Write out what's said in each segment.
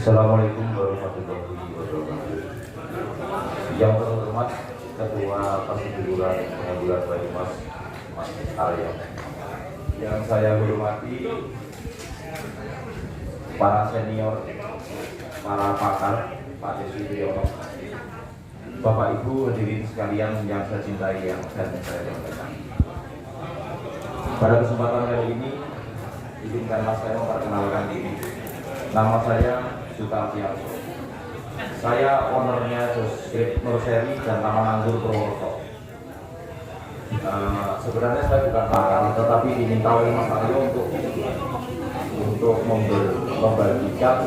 Assalamualaikum warahmatullahi wabarakatuh. Yang terhormat Ketua Perhimpunan Pengadilan Banyumas, Mas Arya. Yang saya hormati para senior, para pakar, Pak Desi Priyono, Bapak Ibu hadirin sekalian yang saya cintai dan saya banggakan. Pada kesempatan kali ini, izinkanlah saya memperkenalkan diri. Nama saya Sutarti Arso. Saya ownernya Josgrip Nursery dan Taman Anggur Purwokerto. Sebenarnya saya bukan pakar, tetapi diminta oleh Mas Aryo untuk membagikan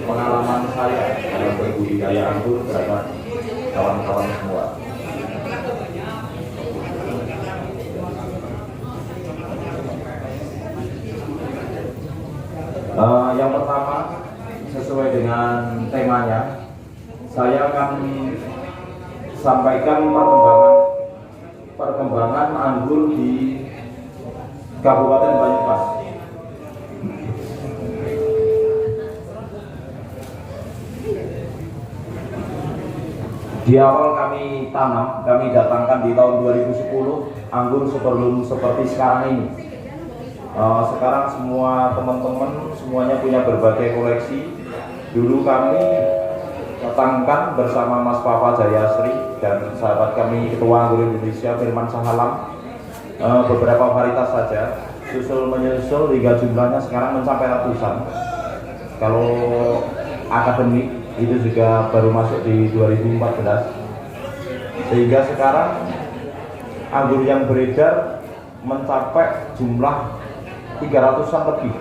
pengalaman saya dalam berbudidaya anggur terhadap kawan-kawan semua. Yang pertama, sesuai dengan temanya, saya akan sampaikan perkembangan anggur di Kabupaten Banyumas. Di awal kami tanam, kami datangkan di tahun 2010 anggur sebelum seperti sekarang ini. Sekarang semua teman-teman semuanya punya berbagai koleksi. Dulu kami datangkan bersama Mas Papa Jayasri dan sahabat kami Ketua Anggur Indonesia Firman Sahalam beberapa varietas saja, susul menyusul hingga jumlahnya sekarang mencapai ratusan. Kalau akademik itu juga baru masuk di 2014, sehingga sekarang anggur yang beredar mencapai jumlah 300-an lebih.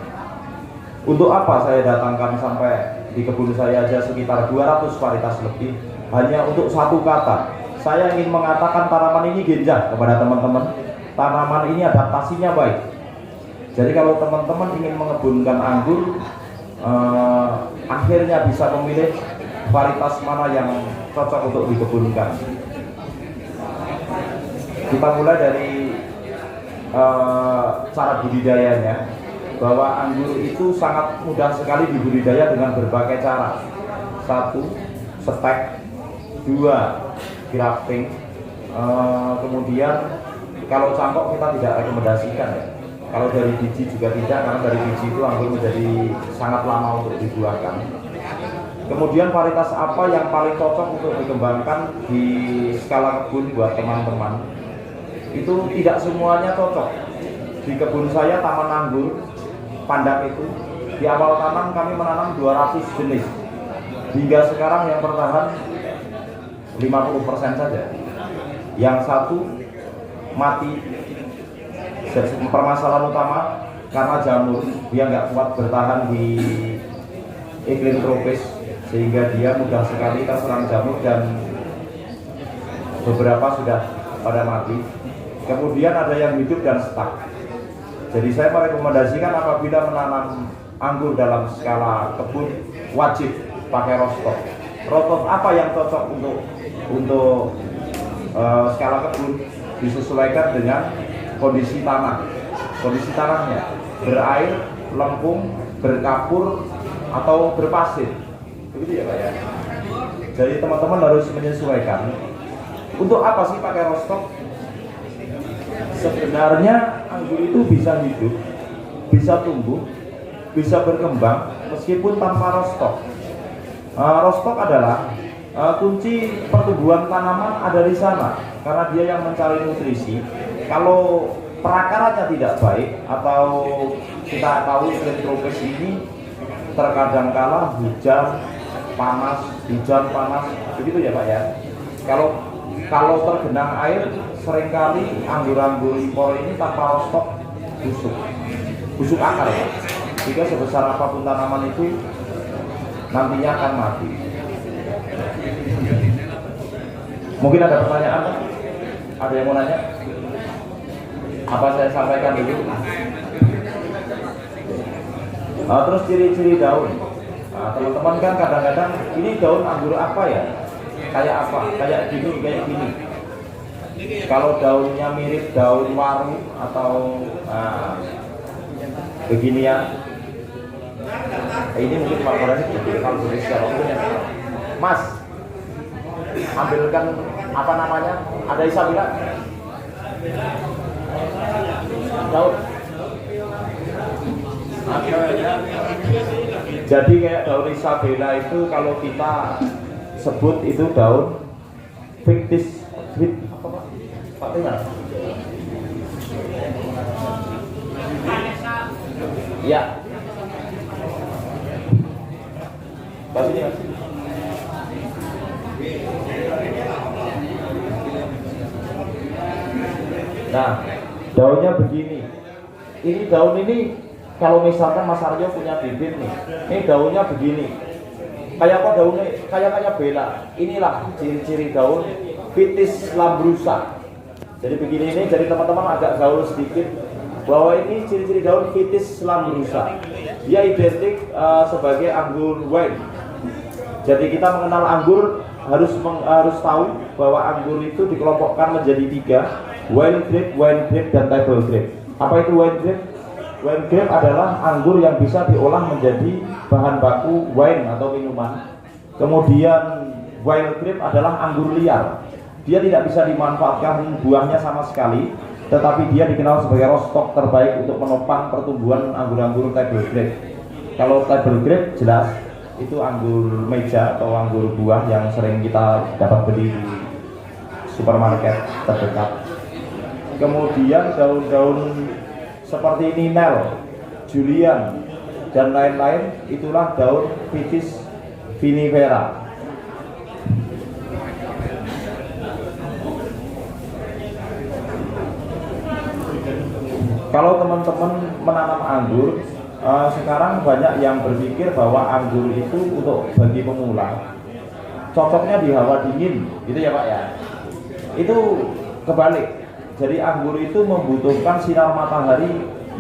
Untuk apa saya datangkan sampai di kebun saya aja sekitar 200 varietas lebih hanya untuk satu kata. Saya ingin mengatakan tanaman ini genjah kepada teman-teman. Tanaman ini adaptasinya baik. Jadi kalau teman-teman ingin mengebunkan anggur, akhirnya bisa memilih varietas mana yang cocok untuk dikebunkan. Kita mulai dari cara budidayanya, bahwa anggur itu sangat mudah sekali dibudidaya dengan berbagai cara. 1. Stek. 2. Grafting. Kemudian kalau cangkok kita tidak rekomendasikan ya. Kalau dari biji juga tidak, karena dari biji itu anggur menjadi sangat lama untuk dibuahkan. Kemudian varietas apa yang paling cocok untuk dikembangkan di skala kebun buat teman-teman? Itu tidak semuanya cocok. Di kebun saya Taman Anggur Pandak itu, di awal tanam kami menanam 200 jenis. Hingga sekarang yang bertahan 50% saja. Yang satu mati. Permasalahan utama karena jamur, dia nggak kuat bertahan di iklim tropis, sehingga dia mudah sekali terserang jamur dan beberapa sudah pada mati. Kemudian ada yang hidup dan stuck. Jadi saya merekomendasikan apabila menanam anggur dalam skala kebun wajib pakai rostock. Rostock apa yang cocok untuk skala kebun disesuaikan dengan kondisi tanah. Kondisi tanahnya berair, lempung, berkapur atau berpasir. Begitu ya Pak ya. Jadi teman-teman harus menyesuaikan. Untuk apa sih pakai rostock? Sebenarnya anggur itu bisa hidup, bisa tumbuh, bisa berkembang meskipun tanpa rostock. Rostock adalah kunci pertumbuhan tanaman ada di sana, karena dia yang mencari nutrisi. Kalau perakarannya tidak baik, atau kita tahu iklim tropis ini terkadang kala hujan panas, begitu ya Pak ya. Kalau tergenang air, seringkali anggur-anggur impor ini tanpa rostock busuk akar ya. Jika sebesar apapun tanaman itu nantinya akan mati. Mungkin ada pertanyaan? Ada yang mau nanya? Apa saya sampaikan dulu? Terus ciri-ciri daun. Teman-teman kan kadang-kadang ini daun anggur apa ya? Kayak apa? Kayak gini. Kalau daunnya mirip daun waru atau beginian, Ini mungkin Pak Korani jadi kalau Indonesia mungkin ya. Mas, ambilkan apa namanya? Ada Isabella? Daun. Jadi kayak daun Isabella itu kalau kita sebut itu daun fictis, apa Pak? Pak Tinggal. Ya. Sini, Mas. Nah, daunnya begini. Ini daun ini kalau misalkan Mas Aryo punya bibit nih, ini daunnya begini. Kayak apa daunnya? Kayak bela. Inilah ciri-ciri daun Vitis lambrusa. Jadi begini ini, jadi teman-teman agak gaul sedikit bahwa ini ciri-ciri daun Vitis lambrusa. Dia identik sebagai anggur wine. Jadi kita mengenal anggur harus tahu bahwa anggur itu dikelompokkan menjadi 3, wine grape, dan table grape. Apa itu wine grape? Wine grape adalah anggur yang bisa diolah menjadi bahan baku wine atau minuman. Kemudian wild grape adalah anggur liar. Dia tidak bisa dimanfaatkan buahnya sama sekali, tetapi dia dikenal sebagai rostock terbaik untuk menopang pertumbuhan anggur-anggur table grape. Kalau table grape jelas itu anggur meja atau anggur buah yang sering kita dapat beli di supermarket terdekat. Kemudian daun-daun seperti Ninel, Julian, dan lain-lain itulah daun Vitis vinifera. Kalau teman-teman menanam anggur, sekarang banyak yang berpikir bahwa anggur itu untuk bagi pemula cocoknya di hawa dingin, gitu ya Pak ya. Itu kebalik. Jadi anggur itu membutuhkan sinar matahari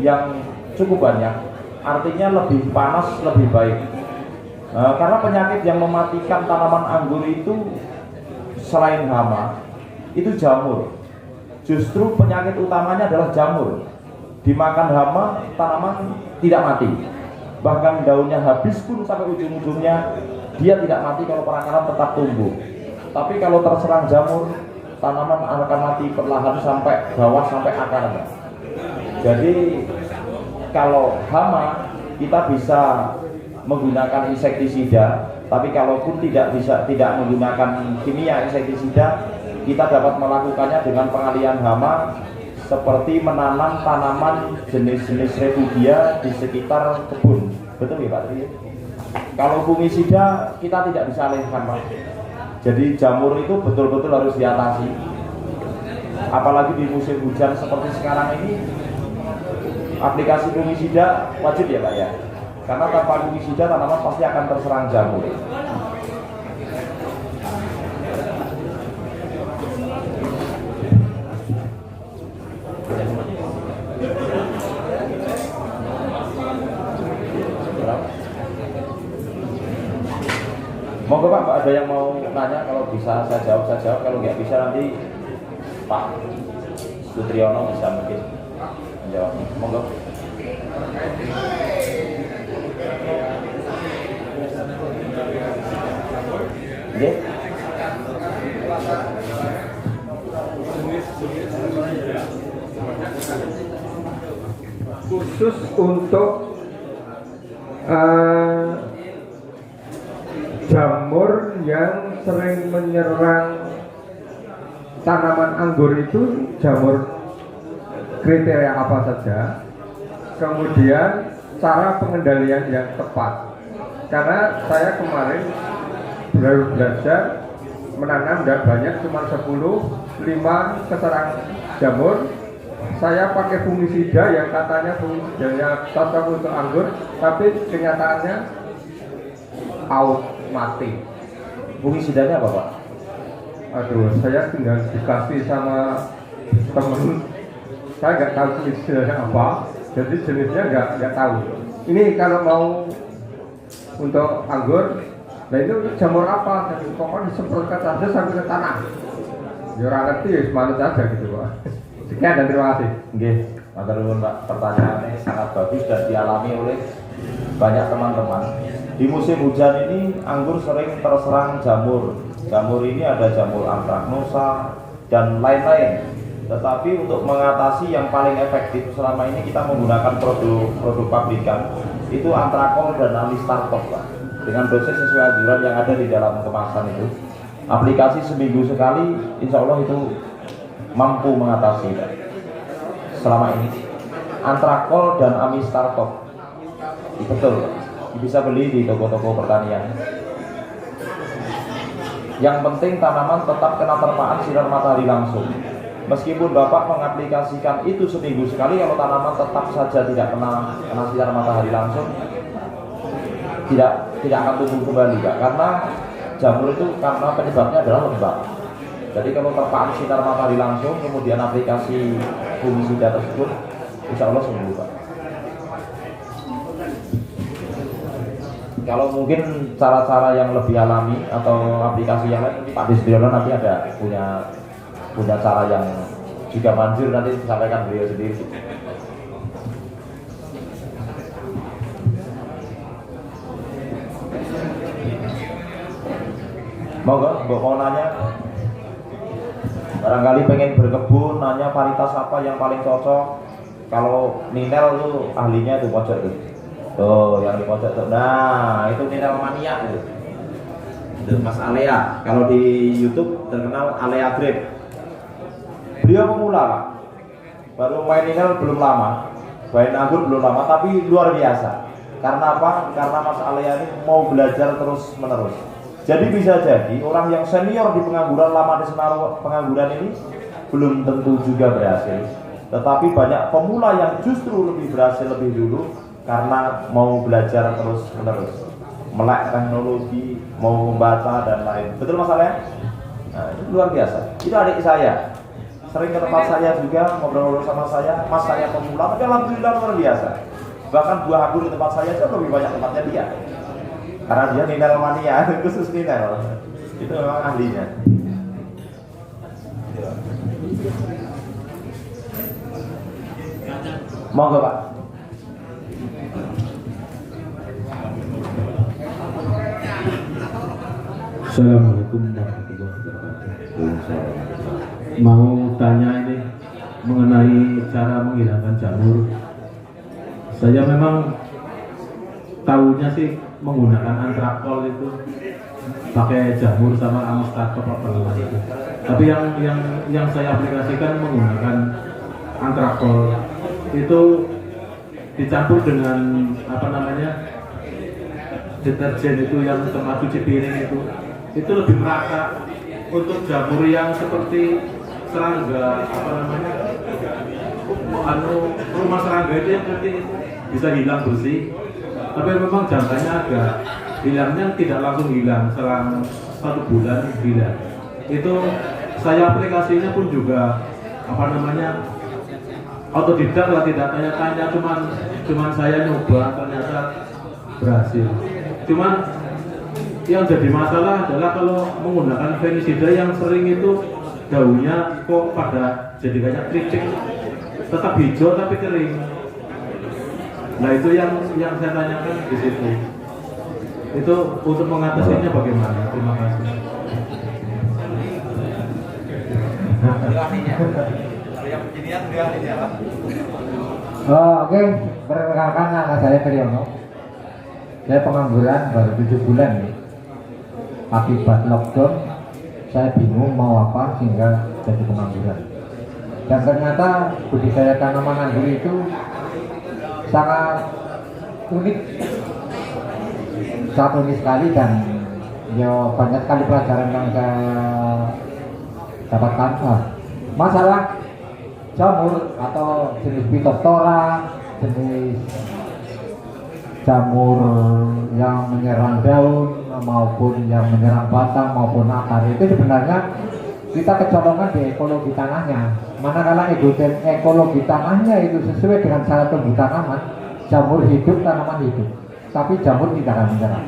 yang cukup banyak, artinya lebih panas lebih baik. Karena penyakit yang mematikan tanaman anggur itu selain hama, itu jamur. Justru penyakit utamanya adalah jamur. Dimakan hama, tanaman tidak mati. Bahkan daunnya habis pun sampai ujung-ujungnya dia tidak mati kalau perakaran tetap tumbuh. Tapi kalau terserang jamur, tanaman akan mati perlahan sampai bawah sampai akarnya. Jadi kalau hama kita bisa menggunakan insektisida, tapi kalaupun tidak menggunakan kimia insektisida, kita dapat melakukannya dengan pengalihan hama seperti menanam tanaman jenis-jenis refugia di sekitar kebun. Betul ya Pak Tri? Kalau fungisida kita tidak bisa alihkan Pak. Jadi jamur itu betul-betul harus diatasi. Apalagi di musim hujan seperti sekarang ini, aplikasi fungisida wajib ya Pak ya. Karena tanpa fungisida tanaman pasti akan terserang jamur. Monggo Pak, ada yang mau nanya, kalau bisa saya jawab, kalau nggak bisa nanti Pak Sutriyono bisa mungkin menjawab. Monggo. Oke. Khusus untuk jamur yang sering menyerang tanaman anggur itu jamur kriteria apa saja, kemudian cara pengendalian yang tepat. Karena saya kemarin baru belajar menanam dan banyak, cuma 5 keserang jamur. Saya pakai fungisida yang katanya fungisidanya cocok untuk anggur, tapi kenyataannya out, mati. Fungisidanya apa Pak? Aduh, saya tinggal dikasih sama temen. Saya nggak tahu fungisidanya apa, jadi jenisnya nggak tahu. Ini kalau mau untuk anggur, nah itu jamur apa? Jadi pokoknya disemprotkan saja sampai ke tanah. Ya orang ngerti, manut saja gitu Pak. Sekian dan terima kasih. Oke. Matur nuwun Pak, pertanyaannya sangat bagus dan dialami oleh banyak teman-teman. Di musim hujan ini anggur sering terserang jamur. Jamur ini ada jamur antraknosa dan lain-lain. Tetapi untuk mengatasi yang paling efektif selama ini kita menggunakan produk pabrikan itu antrakol dan amistartop Pak. Dengan dosis sesuai anjuran yang ada di dalam kemasan itu. Aplikasi seminggu sekali, insya Allah itu mampu mengatasi Pak. Selama ini antrakol dan amistartop betul bisa beli di toko-toko pertanian. Yang penting tanaman tetap kena terpaan sinar matahari langsung. Meskipun Bapak mengaplikasikan itu seminggu sekali, kalau tanaman tetap saja tidak kena sinar matahari langsung, tidak akan tumbuh kembali Pak. Karena jamur itu karena penyebabnya adalah lembab. Jadi kalau terpaan sinar matahari langsung, kemudian aplikasi fungisida tersebut, insya Allah sembuh Pak. Kalau mungkin cara-cara yang lebih alami atau aplikasi yang lain, Pak Disriono nanti ada punya cara yang juga manjur, nanti disampaikan beliau sendiri. Mau nanya? Barangkali pengen berkebun, nanya varietas apa yang paling cocok. Kalau Ninel tuh ahlinya itu pojok tuh. Tuh, yang di pojok tuh. Nah, itu Ninel mania itu. Itu Mas Alea. Kalau di YouTube terkenal Alea Grape. Beliau pemula Pak. Baru main Ninel belum lama. Main anggur belum lama, tapi luar biasa. Karena apa? Karena Mas Alea ini mau belajar terus menerus. Jadi bisa jadi orang yang senior di pengangguran, lama di senaruh pengangguran ini belum tentu juga berhasil. Tetapi banyak pemula yang justru lebih berhasil lebih dulu karena mau belajar terus menerus, melek teknologi, mau membaca dan lain. Betul Mas Alea? Nah, itu luar biasa. Itu adik saya, sering ke tempat saya juga ngobrol-ngobrol sama saya. Mas saya pemula, tapi alhamdulillah luar biasa. Bahkan buah anggur di tempat saya jauh lebih banyak tempatnya dia. Karena dia Ninel mania, khusus Ninel. Itu memang ahlinya. Monggo Pak. Assalamualaikum warahmatullahi wabarakatuh. Mau tanya ini mengenai cara menghilangkan jamur. Saya memang tahunya sih menggunakan antrakol itu, pakai jamur sama amistartop apa namanya itu. Tapi yang saya aplikasikan menggunakan antrakol itu dicampur dengan apa namanya deterjen itu yang tempat cuci piring itu lebih merata untuk jamur yang seperti serangga apa namanya rumah serangga itu yang kecil itu bisa hilang bersih. Tapi memang jangkanya agak hilangnya tidak langsung hilang, selang 1 bulan hilang. Itu saya aplikasinya pun juga apa namanya otodidak lah, tidak tanya-tanya, cuman saya nyoba ternyata berhasil. Cuman yang jadi masalah adalah kalau menggunakan fungisida yang sering itu daunnya kok pada jadi kayak keripik, tetap hijau tapi kering. Nah itu yang saya tanyakan di situ. Itu untuk mengatasinya bagaimana? Terima kasih. Oke, perkenalkan nama saya Triyono. Saya pengangguran baru 7 bulan nih. Akibat lockdown, saya bingung mau apa sehingga jadi pengangguran. Dan ternyata budidaya tanaman anggur itu sangat unik, sangat unik sekali, dan banyak sekali pelajaran yang saya dapatkan. Masalah jamur atau jenis Phytophthora, jenis jamur yang menyerang daun maupun yang menyerang batang maupun akar, itu sebenarnya kita kecolongan di ekologi tanahnya. Manakala ekologi tanahnya itu sesuai dengan cara tumbuh tanaman, jamur hidup, tanaman hidup, tapi jamur tidak akan menyerang.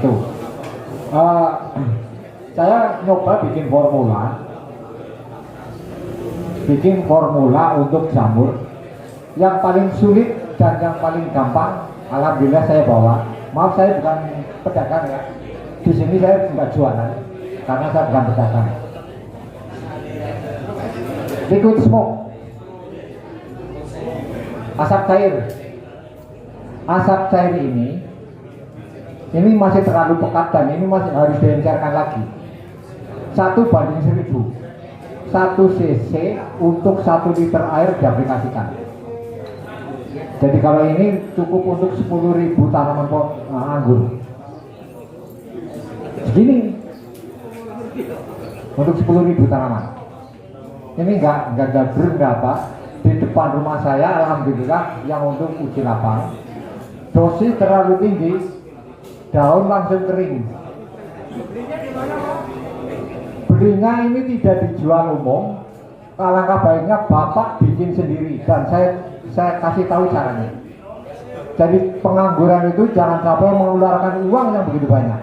Itu saya nyoba bikin formula bikin formula untuk jamur yang paling sulit dan yang paling gampang. Alhamdulillah saya bawa. Maaf, saya bukan pedagang ya. Di sini saya nggak jualan karena saya bukan pedagang. Liquid smoke, asap cair. Asap cair ini masih terlalu pekat dan ini masih harus diencerkan lagi. 1:1000. 1 cc untuk 1 liter air diaplikasikan. Jadi kalau ini cukup untuk 10.000 tanaman anggur. Segini untuk 10.000 tanaman. Ini enggak berapa. Di depan rumah saya alhamdulillah yang untuk uji lapang. Dosis terlalu tinggi, daun langsung kering. Belinya ini tidak dijual umum. Alangkah baiknya Bapak bikin sendiri dan saya kasih tahu caranya. Jadi pengangguran itu jangan sampai mengeluarkan uang yang begitu banyak,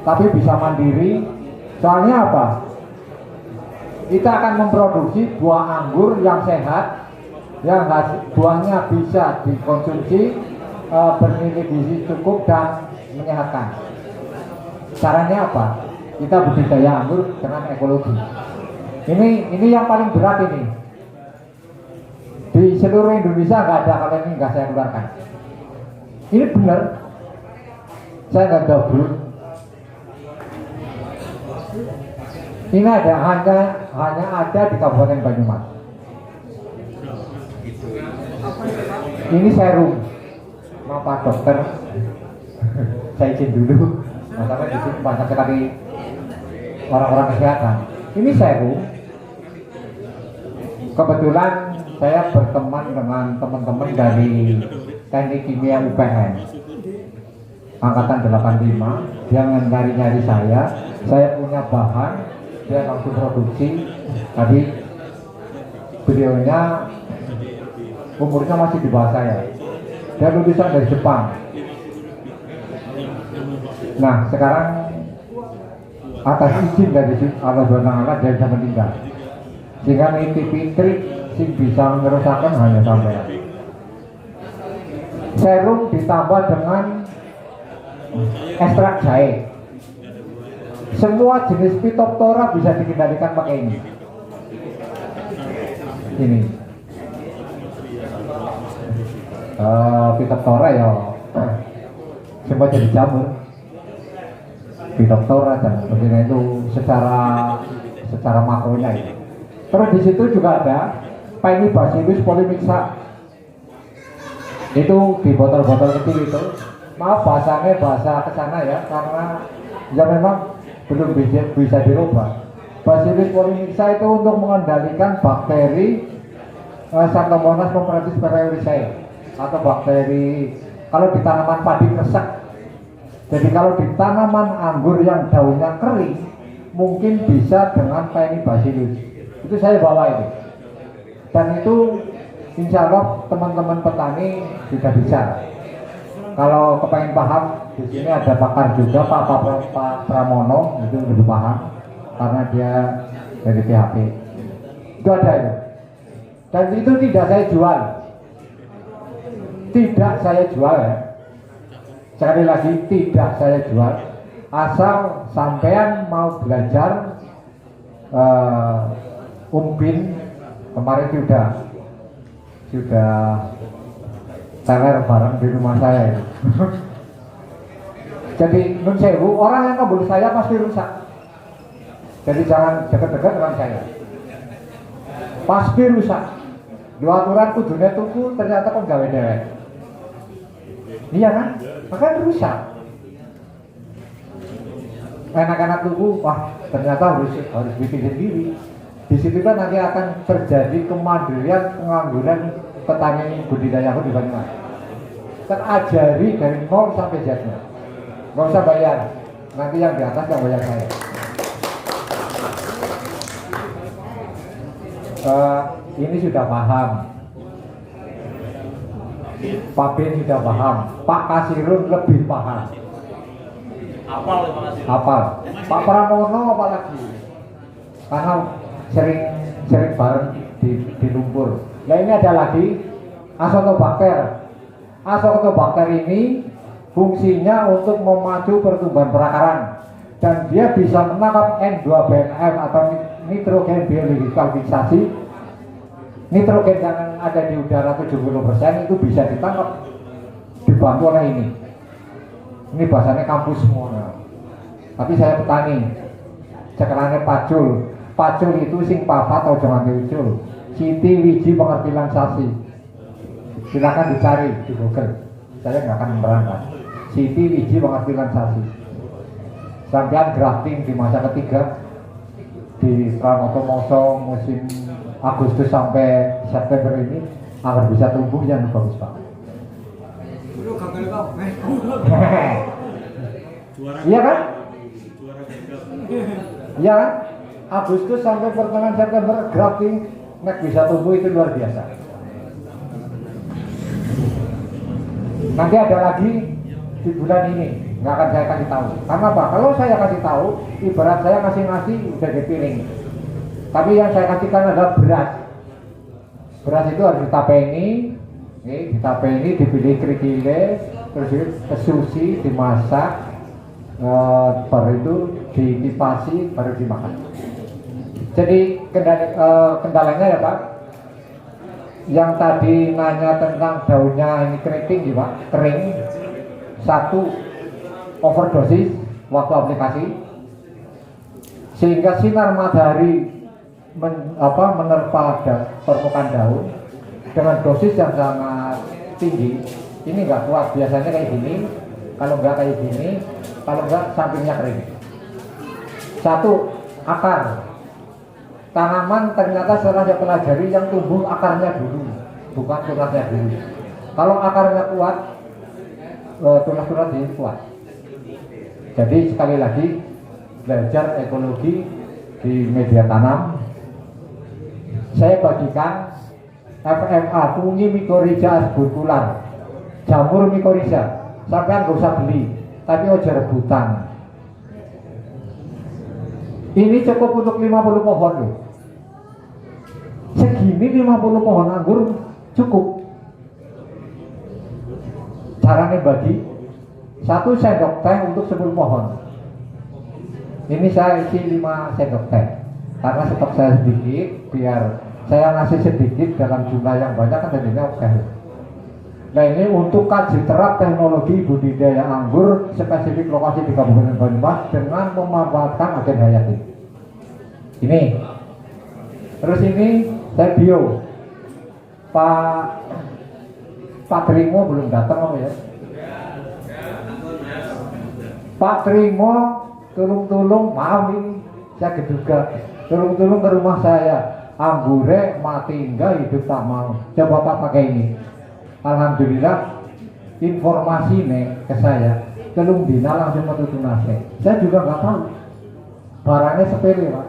tapi bisa mandiri. Soalnya apa? Kita akan memproduksi buah anggur yang sehat, yang buahnya bisa dikonsumsi, bernilai gizi cukup dan menyehatkan. Caranya apa? Kita budidaya anggur dengan ekologi. Ini yang paling berat ini. Di seluruh Indonesia nggak ada, kalau ini nggak saya keluarkan. Ini benar. Saya nggak double. Ini hanya ada di Kabupaten Banyumas. Ini serum. Maaf Pak Dokter, saya izin dulu. Masalahnya di sini banyak sekali orang-orang kesehatan. Ini serum. Kebetulan saya berteman dengan teman-teman dari Teknik Kimia UPN angkatan 85. Dia nyari-nyari saya punya bahan, dia langsung produksi. Tadi beliaunya umurnya masih di bawah saya. Dia lulusan dari Jepang. Nah sekarang atas izin dari Allah SWT dia bisa meninggal, sehingga nitipi trik sing bisa mengerusakkan hanya sampai serum ditambah dengan ekstrak jahe. Semua jenis Phytophthora bisa dikendalikan pakai ini. Phytophthora ya semua jadi jamur. Phytophthora dan sebagainya itu secara makronya itu. Terus di situ juga ada Paenibacillus polymixa. Itu di botol-botol kecil itu. Maaf bahasanya bahasa kesana ya, karena ya memang belum bisa dirubah. Bacillus polymixa itu untuk mengendalikan bakteri Xanthomonas moperatis periwisae atau bakteri kalau di tanaman padi kresek. Jadi kalau di tanaman anggur yang daunnya kering, mungkin bisa dengan Paenibacillus. Itu saya bawa itu. Dan itu insya Allah teman-teman petani juga bisa. Kalau kepengen paham, di sini ada pakar juga, Pak Pramono, itu lebih paham karena dia dari PHP. Itu ada itu. Dan itu tidak saya jual. Tidak saya jual ya. Sekali lagi tidak saya jual. Asal sampean mau belajar umpin, kemarin sudah teler bareng di rumah saya itu. Jadi nun sewu, orang yang kebun saya pasti rusak. Jadi jangan dekat-dekat dengan saya. Pasti rusak. Di aturan kudunya tuku ternyata kok gawe dewek. Iya kan? Makanya rusak. Anak-anak tuku, wah ternyata harus bikin sendiri. Di situ kan nanti akan terjadi kemandirian pengangguran petani budidaya di Banyumas. Terajari dari 0 sampai Z-nya. Nggak usah bayar. Nanti yang di atas yang bayar saya. Ini sudah paham. Pak Ben sudah paham. Pak Kasirun lebih paham. Hafal. Pak Pramono apalagi. Karena sering bareng di lumpur. Nah ini ada lagi Azotobacter. Azotobacter ini fungsinya untuk memacu pertumbuhan perakaran dan dia bisa menangkap N2BNF atau nitrogen biologisasi. Nitrogen yang ada di udara 70% itu bisa ditangkap dibantu oleh ini. Ini bahasanya kampus semua. Tapi saya petani, cekelannya pacul. Pacul itu sing papat atau jangan diucul. Siti wiji pengertian sasi. Silakan dicari di Google. Saya nggak akan menerangkan. Siti wiji pengertian sasi. Sampai grafting di masa ketiga di Pranoto Moso musim Agustus sampai September ini agar bisa tumbuh yang bagus banget. Iya kan? Iya kan? Agustus sampai pertengahan September grafting nek bisa tumbuh itu luar biasa. Nanti ada lagi di bulan ini, nggak akan saya kasih tahu. Karena apa? Kalau saya kasih tahu, ibarat saya kasih nasi udah di piring. Tapi yang saya kasihkan adalah beras. Beras itu harus ditapeni, dipilih kerikile, terus kesusi, dimasak, baru itu dikipasi, baru dimakan. Jadi kendalanya ya Pak, yang tadi nanya tentang daunnya ini keriting ya Pak, kering. Satu, overdosis waktu aplikasi, sehingga sinar matahari menerpa permukaan daun dengan dosis yang sangat tinggi. Ini nggak kuat, biasanya kayak gini, kalau nggak kayak gini, kalau nggak sampingnya kering. Satu, akar. Tanaman ternyata setelah saya pelajari yang tumbuh akarnya dulu, bukan tunasnya dulu. Kalau akarnya kuat, tunas-tunas ini kuat. Jadi sekali lagi belajar ekologi di media tanam. Saya bagikan FMA, fungi mycorrhiza asburkular, jamur mycorrhiza. Sampai nggak usah beli, tapi ojo rebutan. Ini cukup untuk 50 pohon loh. Segini 50 pohon anggur cukup. Caranya bagi 1 sendok teh untuk 10 pohon. Ini saya isi 5 sendok teh. Karena stok saya sedikit, biar saya ngasih sedikit dalam jumlah yang banyak kan jadinya oke. Nah ini untuk kaji terap teknologi budidaya anggur spesifik lokasi di Kabupaten Banyumas dengan memanfaatkan agen hayati. Ini. Terus ini saya bio. Pak Trimo belum datang ya. Pak Trimo, tolong maaf ini saya keduga. Tolong ke rumah saya. Anggure mati enggak, hidup tak mau. Coba Pak pakai ini. Alhamdulillah informasi nih ke saya. Telung dina langsung metu tunase. Saya juga nggak tahu. Barangnya sepele Pak.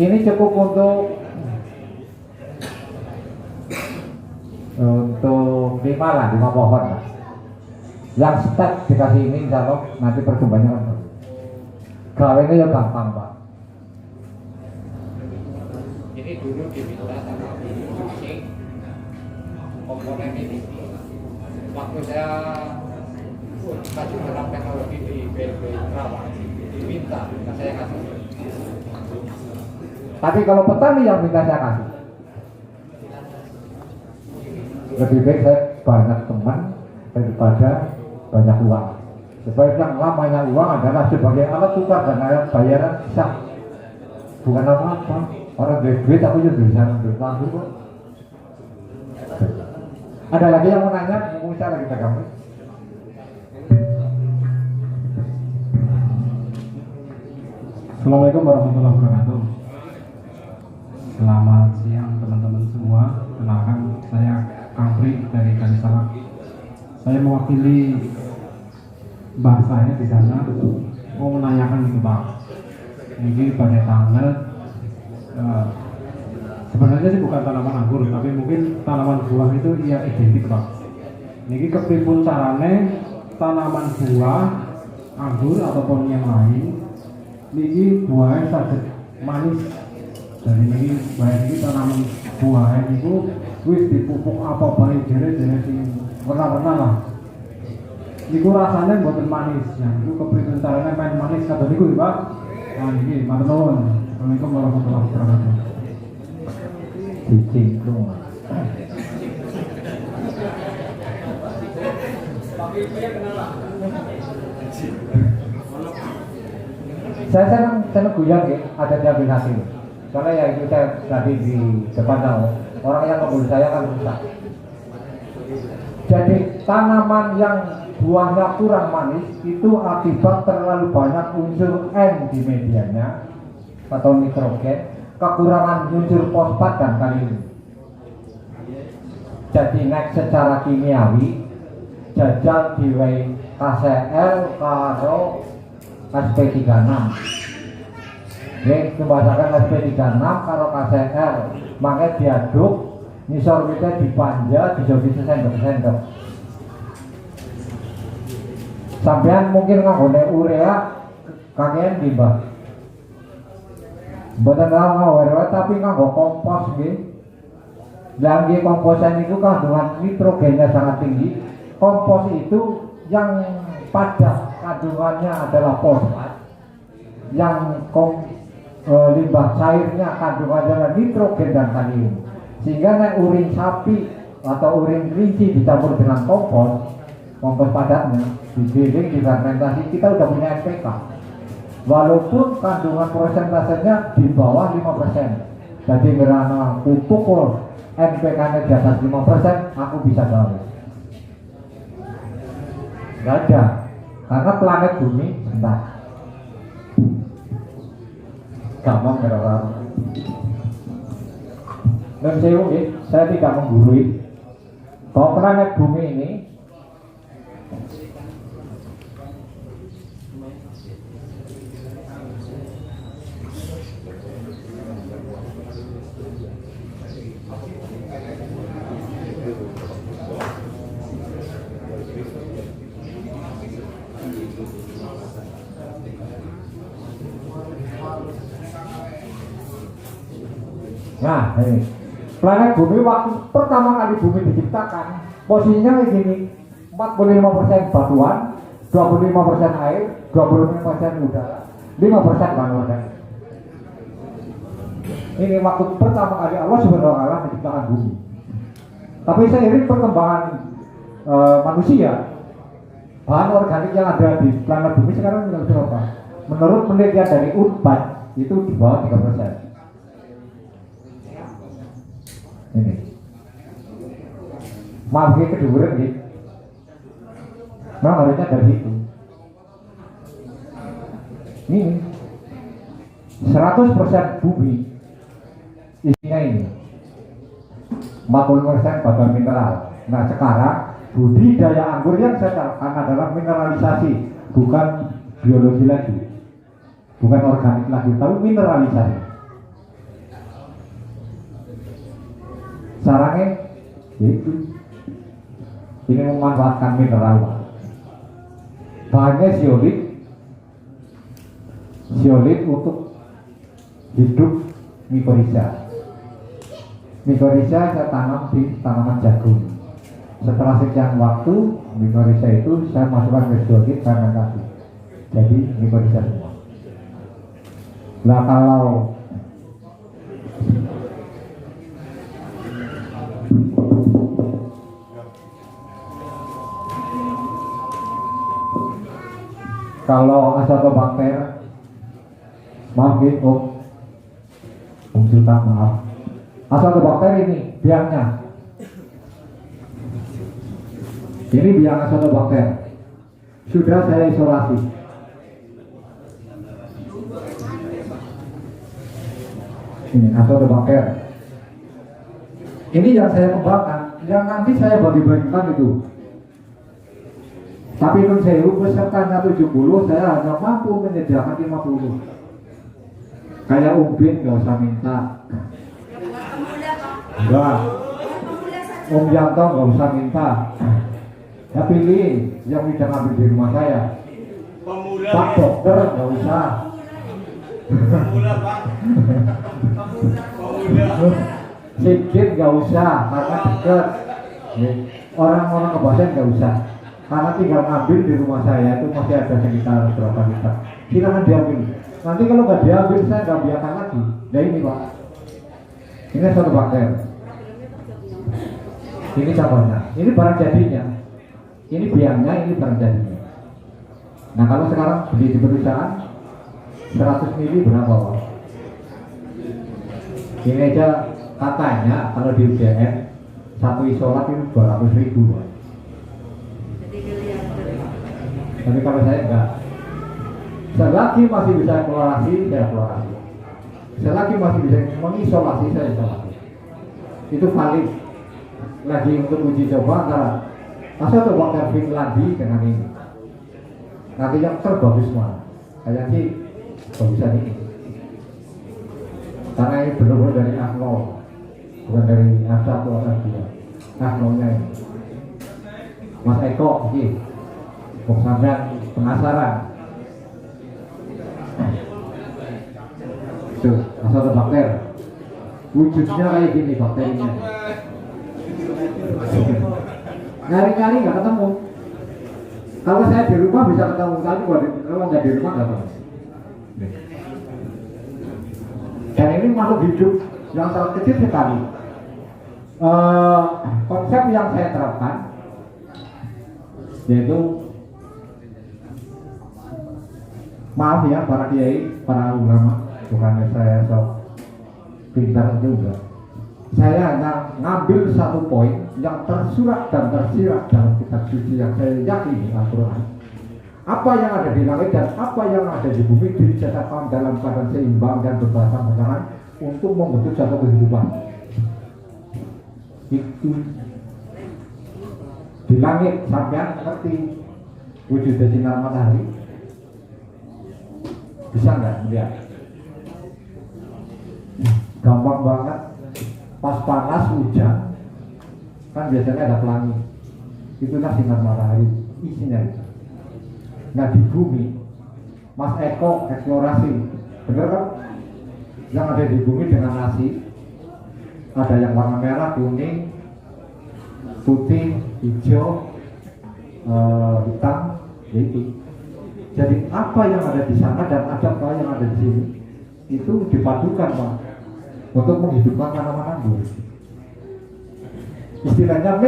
Ini cukup untuk 5 pohon lah. Yang stek dikasih ini insya Allah nanti pertumbuhannya kan. Gawenya ya gampang Pak. Ini dulu diminta sama Susi komponen ini. Waktu saya kasih terap teknologi di BLB Kerawang diminta, saya kasih. Tapi kalau petani yang minta saya kasih, lebih baik saya banyak teman daripada banyak uang. Sebab yang namanya uang adalah sebagai alat tukar dan alat bayaran sah, bukan apa-apa. Orang duit aku juga bisa ambil langsung kok. Ada lagi yang mau nanya? Mau saya lagi pegang. Assalamualaikum warahmatullahi wabarakatuh. Selamat siang teman-teman semua. Kenalkan saya Kangpri dari Kalisalak. Saya mewakili mbah saya di sana mau menanyakan gitu Pak. Ini pada tanggal sebenarnya sih bukan tanaman anggur, tapi mungkin tanaman buah itu ya identik Pak. Ini kepripun carane tanaman buah anggur ataupun yang lain niki buahnya saged manis. Dari ini buah ini tanaman buah itu wis dipupuk apa bae jere sing warna-warna lah. Niku rasanya mboten manis, ya niku kepriye carane main manis kata niku Pak. Nah niki matur nuwun. Assalamualaikum warahmatullahi wabarakatuh. Dicingklung. Saya senang guyon ya, ada diambil hasil. Karena ya itu saya tadi di depan tahu, orang yang membeli saya kan rusak. Jadi tanaman yang buahnya kurang manis itu akibat terlalu banyak unsur N di medianya atau nitrogen, kekurangan unsur fosfat dan kalium. Jadi naik secara kimiawi jajal diwai KCl karo SP36. Nggih, dibahasakan SP36 karo KCl, makanya diaduk, nisor kita dipanja, dijogi sendok-sendok. Sampean mungkin nggone urea kangen di Mbah. Mboten ngawur tapi nganggo kompos nggih. Lah nggih komposan itu kandungan nitrogennya sangat tinggi. Kompos itu yang pada kandungannya adalah fosfat. Yang limbah cairnya kandungannya adalah nitrogen dan kalium. Sehingga nek urin sapi atau urin kelinci dicampur dengan kompos padatnya, digiling, difermentasi, kita udah punya NPK. Walaupun kandungan persentasenya di bawah 5%. Jadi karena pupuk NPK-nya di atas 5%, aku bisa gawe. Gak ada, karena planet bumi entah. Gampang orang. Dan saya tidak menggurui bahwa planet bumi ini nah, ini planet bumi waktu pertama kali bumi diciptakan posisinya kayak gini, 45% batuan, 25% air, 25% udara, 5% bangunan. Ini waktu pertama kali Allah Subhanahu wa taala menciptakan bumi. Tapi seiring perkembangan manusia, bahan organik yang ada di planet bumi sekarang sudah berapa? Menurut penelitian dari UNPAD itu di bawah 3%. Ini maaf ya kedua nih, memang harusnya dari situ. Ini 100% bumi isinya ini 40% bahan mineral. Nah sekarang budidaya anggur yang saya katakan adalah mineralisasi, bukan biologi lagi, bukan organik lagi, tapi mineralisasi. Caranya itu ini memanfaatkan mineral. Bahannya zeolit untuk hidup mikorizia. Mikorizia saya tanam di tanaman jagung. Setelah sekian waktu mikorizia itu saya masukkan ke zeolit fermentasi. Jadi mikorizia semua. Nah kalau azotobakter, maaf gitu, Juta maaf, azotobakter ini biangnya, ini biang azotobakter, sudah saya isolasi. Ini azotobakter, ini yang saya kembangkan, yang nanti saya bagi-bagikan itu. Tapi itu saya pesertanya 70, saya hanya mampu menyediakan 50. Kayak Umbin nggak usah minta. Enggak. Om Yanto nggak usah minta. Ya pilih yang bisa ngambil di rumah saya. Pak dokter nggak usah. Sedikit nggak usah, karena deket. Orang-orang kebasan nggak usah, karena tinggal ngambil di rumah saya itu masih ada sekitar berapa liter. Silakan diambil. Nanti kalau nggak diambil saya nggak biarkan lagi. Nah ini Pak, ini satu bakteri. Ini contohnya. Ini barang jadinya. Ini biangnya, ini barang jadinya. Nah kalau sekarang beli di perusahaan 100 mili berapa Pak? Ini aja katanya kalau di UGM satu isolat itu 200.000 Pak. Tapi kalau saya enggak, selagi masih bisa eksplorasi, saya eksplorasi. Selagi masih bisa mengisolasi, saya isolasi. Itu valid. Lagi untuk uji coba antara Azoobacter finlandii dengan ini. Nanti yang terbagus mana? Kayaknya sih bagusan ini. Karena ini benar-benar dari Agno, bukan dari Asa atau Asia. Agnonya ini. Mas Eko, ini. Bung Samdan penasaran. Tuh, Azoobacter. Wujudnya kayak gini bakterinya. Nyari-nyari nggak ketemu. Kalau saya di rumah bisa ketemu, tapi kalau nggak di rumah nggak ketemu. Dan ini makhluk hidup yang sangat kecil sekali. Konsep yang saya terapkan yaitu, maaf ya para kiai, para ulama, bukan saya sok pintar juga. Saya hanya ngambil satu poin yang tersurat dan tersirat dalam kitab suci yang saya yakini Al-Quran. Apa yang ada di langit dan apa yang ada di bumi diciptakan dalam keadaan seimbang dan berpasangan untuk membentuk satu kehidupan. Itu di langit sampai seperti wujud sinar matahari. Bisa nggak melihat? Gampang banget. Pas panas hujan kan biasanya ada pelangi, itulah sinar matahari isinya. Nah di bumi Mas Eko eksplorasi, bener kan? Yang ada di bumi dengan nasi ada yang warna merah, kuning, putih, hijau, hitam, itu. Jadi apa yang ada di sana dan apa yang ada di sini itu dipadukan Pak, untuk menghidupkan tanaman anggur. Istilahnya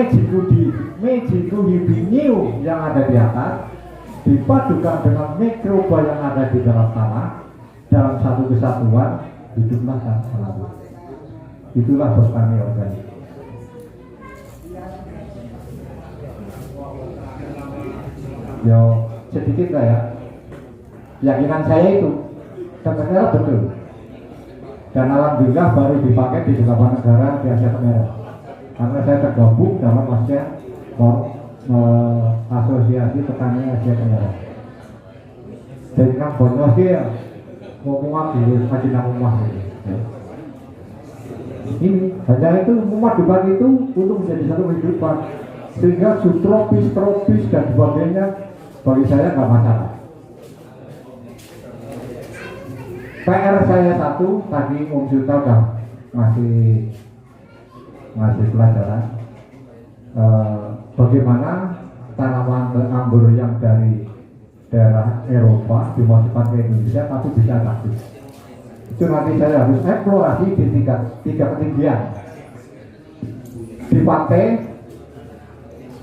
Mejikuhibiniu yang ada di atas dipadukan dengan mikroba yang ada di dalam tanah dalam satu kesatuan, hiduplah tanaman anggur. Itulah botani organik. Yo sedikit lah ya. Keyakinan saya itu sebenarnya betul. Dan alhamdulillah baru dipakai di beberapa negara di Asia Tenggara. Karena saya tergabung dalam asosiasi petani Asia Tenggara. Jadi kan bonus dia ngomong di Madinah Umah ini. Ini hanya itu memadukan itu untuk menjadi satu kehidupan, sehingga subtropis, tropis dan sebagainya bagi saya nggak masalah. PR saya satu tadi Om Juta udah ngasih pelajaran bagaimana tanaman anggur yang dari daerah Eropa dimasukkan ke Indonesia tapi bisa aktif. Itu nanti saya harus eksplorasi di tiga ketinggian di pantai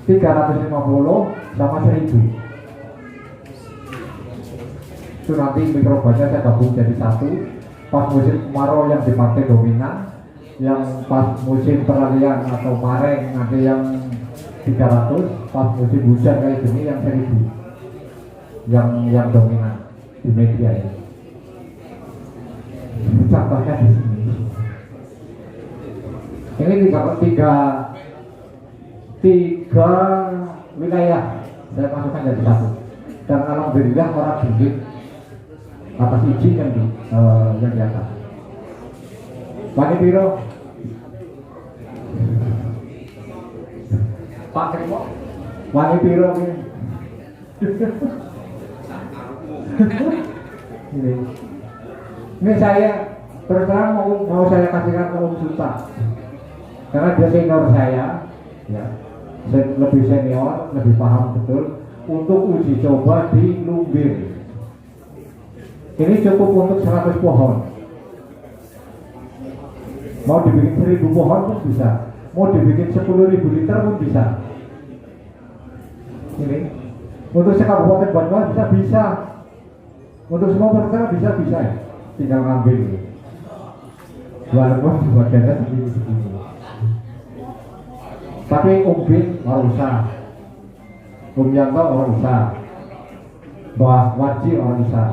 350 sama 1000. Itu nanti mikrobanya saya gabung jadi satu. Pas musim kemarau yang di pantai dominan, yang pas musim peralihan atau mareng nanti yang 300, pas musim hujan kayak gini yang 1000 yang dominan di media ini. Contohnya di sini. Ini tiga wilayah saya masukkan jadi satu. Dan alhamdulillah orang bimbing atas izin yang di atas. Pak Biro, Pak Trimo, Pak Biro ini. Ini saya terus terang mau saya kasihkan ke Om Suta, karena dia senior saya, ya, lebih senior, lebih paham betul untuk uji coba di Lumbir. Ini cukup untuk 100 pohon. Mau dibikin 1000 pohon pun bisa, mau dibikin 10.000 liter pun bisa. Ini untuk sekabupaten Banyumas bisa, untuk semua perkara bisa ya. Tinggal ngambil gitu. Walaupun badannya segini-segini. Tapi Om Bin nggak usah, Om Yanto nggak usah, Mbah Waji nggak usah.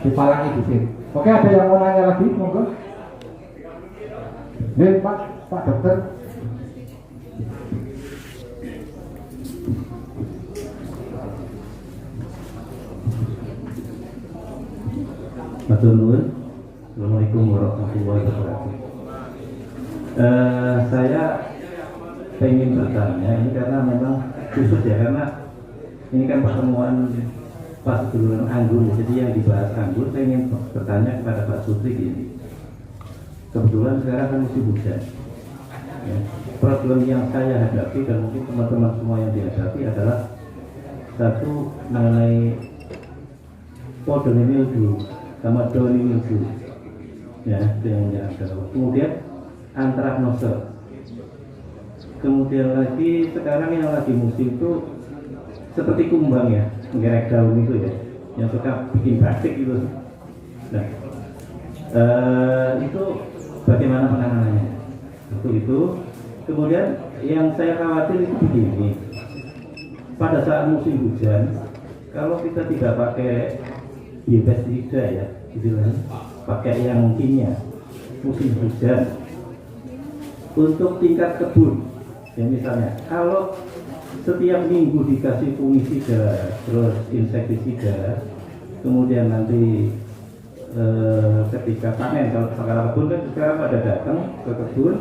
Dipalangi di sini. Oke, ada yang mau nanya lagi, monggo. Pak Dokter. Matur nuwun. Assalamualaikum warahmatullahi wabarakatuh. Saya ingin bertanya ini karena memang khusus ya, karena ini kan pertemuan Pak Seduluran anggur, jadi yang dibahas anggur. Saya ingin bertanya kepada Pak Sutri ini. Kebetulan sekarang kan musim hujan. Ya, problem yang saya hadapi dan mungkin teman-teman semua yang dihadapi adalah satu mengenai podonimildew sama donimildew, ya, itu yang menyerang tanaman. Kemudian antraknose. Kemudian lagi sekarang yang lagi musim itu seperti kumbang ya, menggerek daun itu ya, yang suka bikin batik gitu. Nah, itu bagaimana penanganannya? Itu. Kemudian yang saya khawatir itu begini. Pada saat musim hujan, kalau kita tidak pakai biopestisida ya, istilahnya pakai yang kimia musim hujan untuk tingkat kebun ya, misalnya kalau setiap minggu dikasih fungisida terus insektisida, kemudian nanti ketika panen, kalau sekarang kebun kan sekarang pada datang ke kebun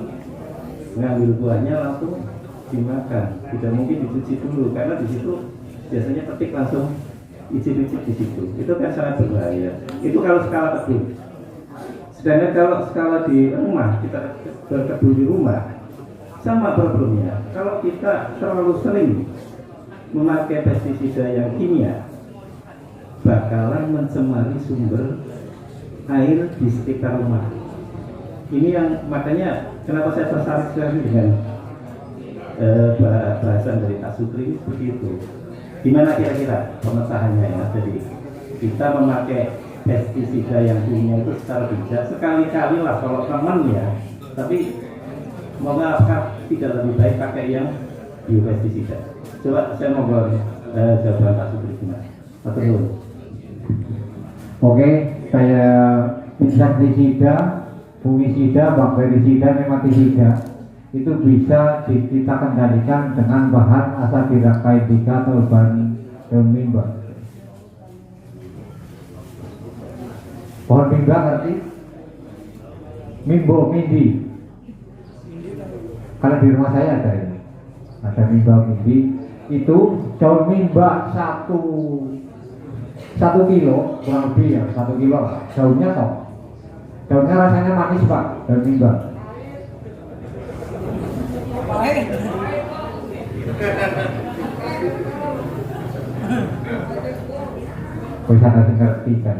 ngambil buahnya langsung dimakan, tidak mungkin dicuci dulu karena di situ biasanya petik langsung icip-icip di situ, itu kan sangat berbahaya. Itu kalau skala kebun. Sedangkan kalau skala di rumah, kita berkebun di rumah, sama problemnya. Kalau kita terlalu sering memakai pestisida yang kimia, bakalan mencemari sumber air di sekitar rumah. Ini yang makanya kenapa saya tertarik sekali dengan bahasan dari Pak Sutri begitu. Gimana kira-kira pemetaannya ya? Jadi kita memakai pestisida yang kimia itu secara bijak, sekali-kali lah kalau teman ya, tapi mengapa tidak lebih baik pakai yang biopestisida? Coba saya mau jawaban Pak Sutri gimana? Betul. Oke, saya insektisida, fungisida, bakterisida, nematisida itu bisa kita kendalikan dengan bahan Azadirachta atau bahan daun mimba. Pohon mimba ngerti? Mimbo, mindi. Kalau di rumah saya ada ini, ada mimba mindi. Itu daun mimba 1 kilo kurang lebih ya, 1 kilo daunnya toh. Daunnya rasanya manis Pak, daun mimba. Bisa nanti ngerti kan.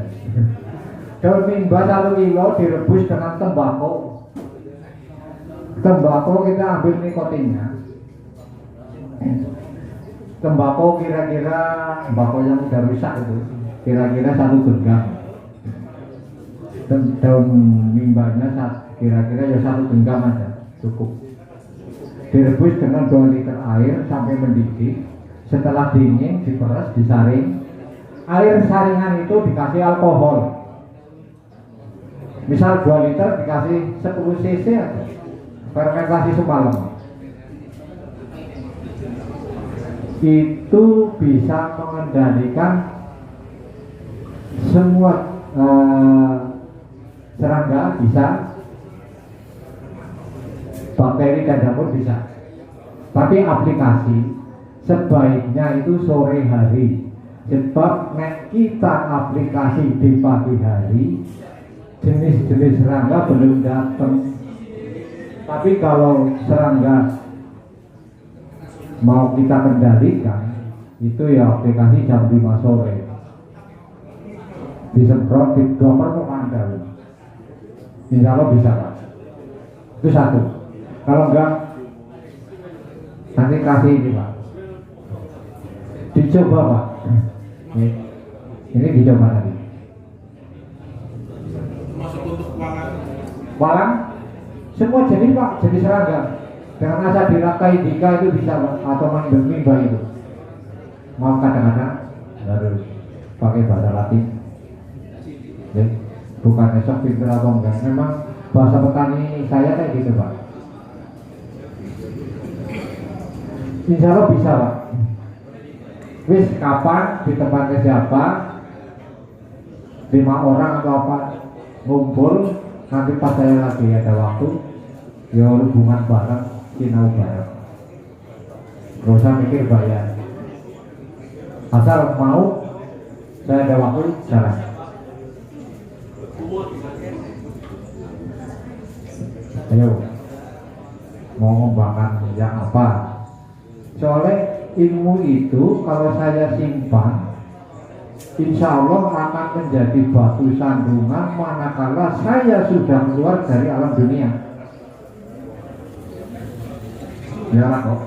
Daun mimba 1 kilo direbus dengan tembakau. Tembakau kita ambil nikotinnya. Tembakau kira-kira tembakau yang sudah rusak itu kira-kira 1 genggam. Dan daun mimbanya kira-kira ya 1 genggam aja cukup. Direbus dengan 2 liter air sampai mendidih. Setelah dingin diperes, disaring. Air saringan itu dikasih alkohol. Misal 2 liter dikasih 10 cc aja. Fermentasi semalam. Itu bisa mengendalikan semua serangga, bisa bakteri dan jamur bisa. Tapi aplikasi sebaiknya itu sore hari Sebab nek kita aplikasi di pagi hari, jenis-jenis serangga belum datang. Tapi kalau serangga mau kita kendalikan, itu ya aplikasi jam 5 sore. Disemprot di permukaan daun. Insya Allah bisa Pak. Itu satu. Kalau enggak, nanti kasih ini Pak. Dicoba Pak. Ini dicoba tadi. Masuk untuk Walang, semua jenis Pak, jenis serangga. Dengan asal dirakai dika itu bisa Pak, atau mimba itu. Mau kadang-kadang harus pakai bahasa Latin. Ya, bukan esok pinter atau enggak. Memang bahasa petani saya kayak gitu Pak. Insya Allah bisa Pak. Wis kapan di tempatnya siapa, 5 orang atau apa ngumpul, nanti pas saya lagi ada waktu ya hubungan bareng, sinau bareng, gak usah mikir bayar, asal mau saya ada waktu jalan. Ayo mau ngembangkan yang apa, soalnya ilmu itu kalau saya simpan, insya Allah akan menjadi batu sandungan manakala saya sudah keluar dari alam dunia. Ya lah kok.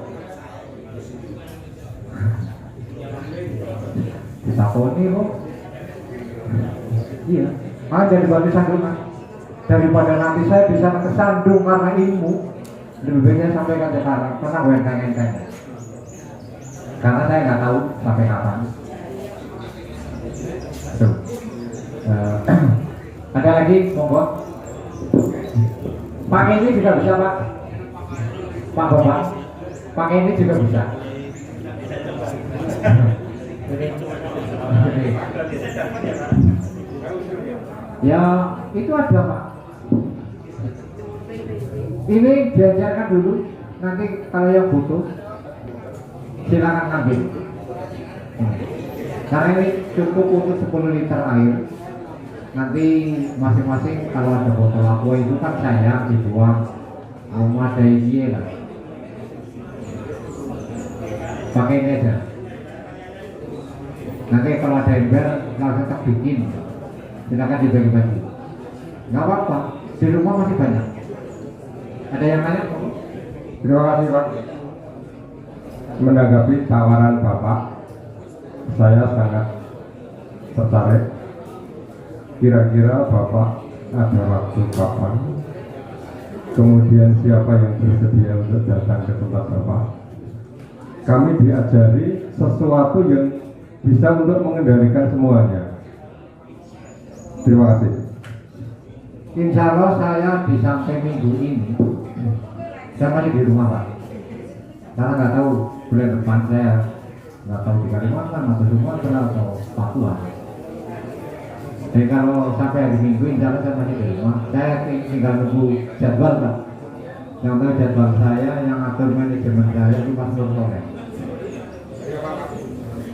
Disaponi kok. Iya. Jadi batu sandungan. Daripada nanti saya bisa kesandung karena ilmu, lebih baik saya sampaikan sekarang. Karena gue enteng-enteng. Karena saya nggak tahu sampai kapan. Tuh. Ada lagi, monggo. Pakai ini juga bisa Pak. Pak Bapak, pakai ini juga bisa. Ya itu ada Pak. Ini diajarkan dulu. Nanti kalau yang butuh silakan ambil. Karena ini cukup untuk 10 liter air. Nanti masing-masing kalau ada botol aqua itu kan saya dibuang, rumah ada ini lah. Pakai ini aja. Nanti kalau ada ember langsung tak bikin. Silakan dibagi-bagi. Nggak apa-apa. Di rumah masih banyak. Ada yang nanya? Terima kasih Pak. Menanggapi tawaran Bapak, saya sangat tertarik. Kira-kira Bapak ada waktu kapan? Kemudian siapa yang bersedia untuk datang ke tempat Bapak? Kami diajari sesuatu yang bisa untuk mengendalikan semuanya. Terima kasih. Insya Allah saya di sampai minggu ini saya masih di rumah Pak. Karena nggak tahu bulan depan saya nggak tahu di Kalimantan atau Sumatera atau Papua. Jadi kalau sampai hari Minggu insya Allah saya masih di rumah. Saya tinggal nunggu jadwal Pak. Yang tahu jadwal saya, yang atur manajemen saya itu Mas Nur Soleh.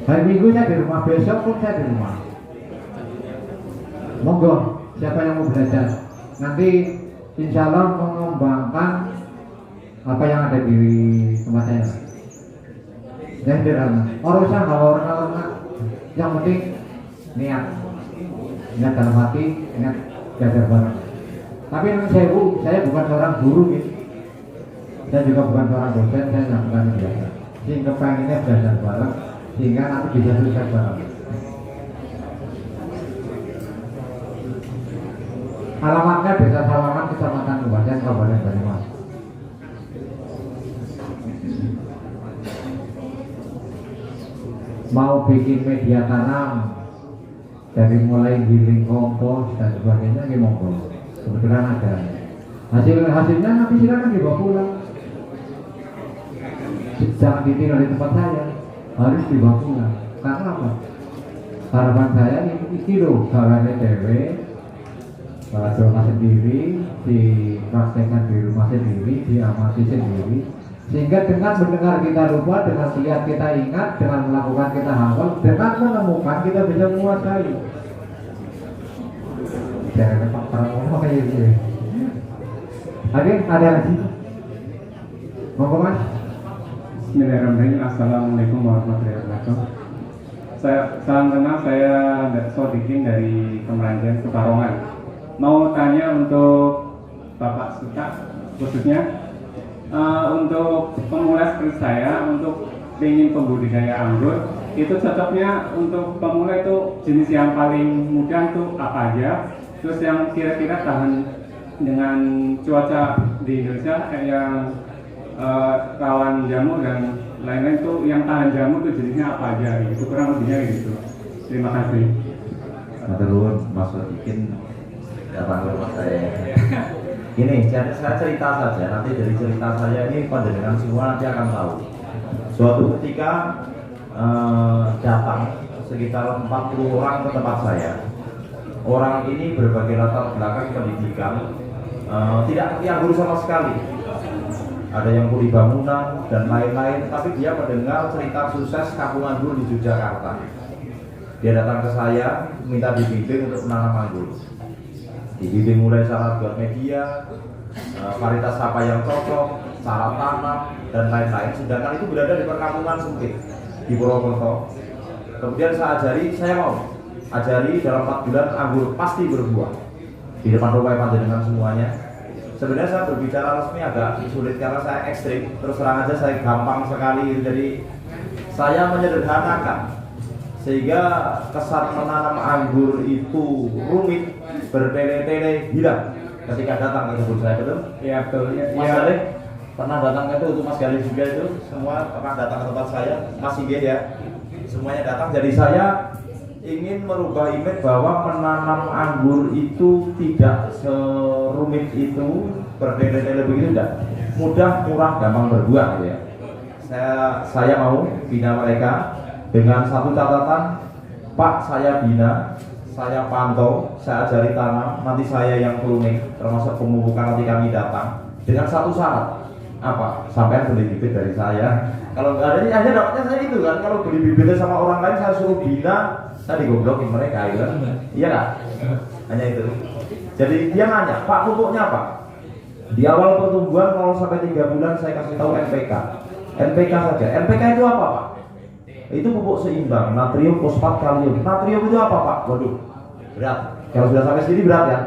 Hari Minggu saya di rumah, besok pun saya di rumah. Monggo, siapa yang mau belajar? Nanti insya Allah mengembangkan apa yang ada di tempat saya. Yang sederhana. Urusan orang-orang yang penting niat dalam hati, niat belajar bareng. Tapi yang saya bukan seorang guru gitu. Saya juga bukan seorang dosen, saya tidak bukan biasa. Sehingga pengennya belajar bareng, sehingga nanti bisa sukses bareng. Alamatnya Desa Sawangan, Kecamatan Kebacan, Kabupaten Banyumas. Mau bikin media tanam dari mulai giling kompos dan sebagainya, ini monggo. Kebetulan ada hasilnya nanti silakan dibawa pulang. Jangan ditinggal di tempat saya, harus dibawa pulang. Karena apa? Harapan saya ini loh, gawane dewe, di rumah sendiri, dipraktekkan di rumah sendiri, diamati sendiri, Sehingga dengan mendengar kita lupa, dengan melihat kita ingat, dengan melakukan kita hafal, dengan menemukan kita bisa menguasai. Jangan nampak orang ngomong kayak gitu. Oke, ada lagi? Monggo Mas. Bismillahirrahmanirrahim. Assalamualaikum warahmatullahi wabarakatuh. Salam kenal, saya Sodikin dari Kemeranjan, Pekalongan. Mau tanya untuk Bapak Suta khususnya untuk pemula seperti saya, untuk ingin pembudidaya anggur, itu cocoknya untuk pemula itu jenis yang paling mudah itu apa aja? Terus yang kira-kira tahan dengan cuaca di Indonesia kayak yang rawan jamur dan lain-lain tuh, yang tahan jamur tuh jenisnya apa aja gitu, kurang lebihnya gitu. Terima kasih. Terus Mas bikin datang ke rumah saya. Ini saya cerita saja, nanti dari cerita saya ini panjenengan semua nanti akan tahu. Suatu ketika datang sekitar 40 orang ke tempat saya. Orang ini berbagai latar belakang pendidikan, tidak ngerti anggur sama sekali. Ada yang kuli bangunan dan lain-lain, tapi dia mendengar cerita sukses kampung anggur di Yogyakarta. Dia datang ke saya, minta dibimbing untuk menanam anggur. Dibimbing mulai cara buat media, varietas apa yang cocok, cara tanam, dan lain-lain. Sedangkan itu berada di perkampungan sempit di Purwokerto. Kemudian saya ajari, saya mau ajari dalam 4 bulan anggur pasti berbuah di depan rumah panjenengan semuanya. Sebenarnya saya berbicara resmi agak sulit karena saya ekstrim, terus terang aja saya gampang sekali, jadi saya menyederhanakan sehingga kesan menanam anggur itu rumit, bertele-tele, hilang ketika datang ke kebun saya, betul? Ya betul. Mas Galih pernah datang itu untuk Mas Galih juga itu, semua pernah datang ke tempat saya, Mas Inggih ya, semuanya datang. Jadi saya ingin merubah image bahwa menanam anggur itu tidak serumit itu, bertele-tele begitu, tidak, mudah, murah, gampang berbuah gitu ya. Saya mau bina mereka dengan satu catatan, Pak, saya bina, saya pantau, saya ajari tanam, nanti saya yang pruning, termasuk pemupukan nanti kami datang, dengan satu syarat, apa? Sampai beli bibit dari saya. Kalau nggak ada ini hanya dapatnya saya itu kan. Kalau beli bibitnya sama orang lain saya suruh bina, saya digoblokin mereka, ya kan? Iya nggak? Hanya itu. Jadi dia nanya, Pak, pupuknya apa? Di awal pertumbuhan 0 sampai 3 bulan saya kasih tahu NPK. NPK saja. NPK itu apa, Pak? Itu pupuk seimbang, natrium, fosfat, kalium. Natrium itu apa, Pak? Waduh, berat. Kalau sudah sampai sini berat ya.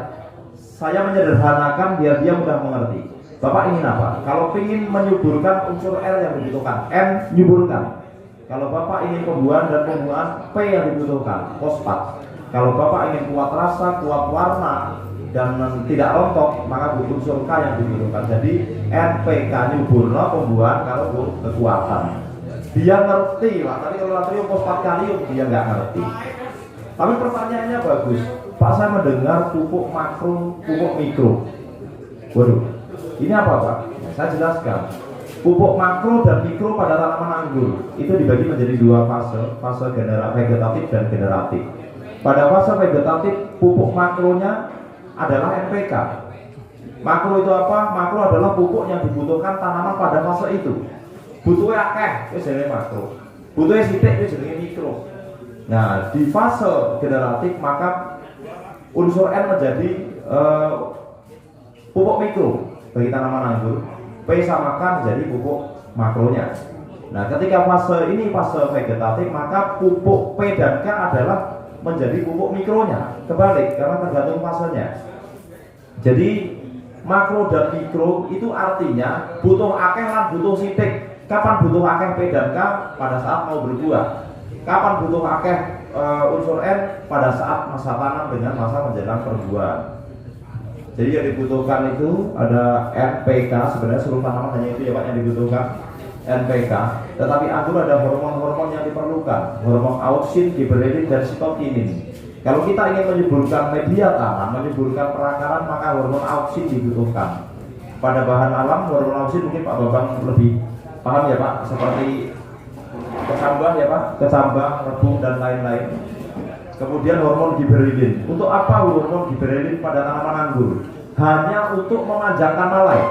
Saya menyederhanakan biar dia mudah mengerti. Bapak ingin apa? Kalau ingin menyuburkan unsur L yang dibutuhkan, N nyuburkan. Kalau Bapak ingin pembuahan dan pembuahan, P yang dibutuhkan, fosfat. Kalau Bapak ingin kuat rasa, kuat warna, dan tidak rontok, maka butuh unsur K yang dibutuhkan. Jadi NPK nyuburno pembuahan, kalau kekuatan. Dia ngerti lah, tapi kalau natrium, fosfat, kalium dia nggak ngerti. Tapi pertanyaannya bagus. Pak, saya mendengar pupuk makro, pupuk mikro. Waduh, ini apa, Pak? Saya jelaskan. Pupuk makro dan mikro pada tanaman anggur itu dibagi menjadi 2 fase, fase vegetatif dan generatif. Pada fase vegetatif, pupuk makronya adalah NPK. Makro itu apa? Makro adalah pupuk yang dibutuhkan tanaman pada fase itu. Butuhnya akeh, itu jenenge makro. Butuhnya sithik, itu jenenge mikro. Nah, di fase generatif maka unsur N menjadi pupuk mikro bagi tanaman anggur. P sama K menjadi pupuk makronya. Nah, ketika fase ini fase vegetatif, maka pupuk P dan K adalah menjadi pupuk mikronya. Kebalik, karena tergantung fasenya. Jadi makro dan mikro itu artinya butuh akeh lan butuh sithik. Kapan butuh akeh P dan K? Pada saat mau berbuah. Kapan butuh akeh unsur N? Pada saat masa tanam dengan masa menjelang perbuahan. Jadi yang dibutuhkan itu ada NPK, sebenarnya seluruh tanaman hanya itu ya Pak yang dibutuhkan, NPK. Tetapi anggur ada hormon-hormon yang diperlukan, hormon auksin, giberelin, dan sitokinin. Kalau kita ingin menyuburkan media tanam, menyuburkan perakaran, maka hormon auksin dibutuhkan. Pada bahan alam, hormon auksin mungkin Pak Bambang lebih paham ya Pak, seperti kecambah ya Pak, kecambah, rebung, dan lain-lain. Kemudian hormon giberelin. Untuk apa hormon giberelin pada tanaman anggur? Hanya untuk memanjangkan malai.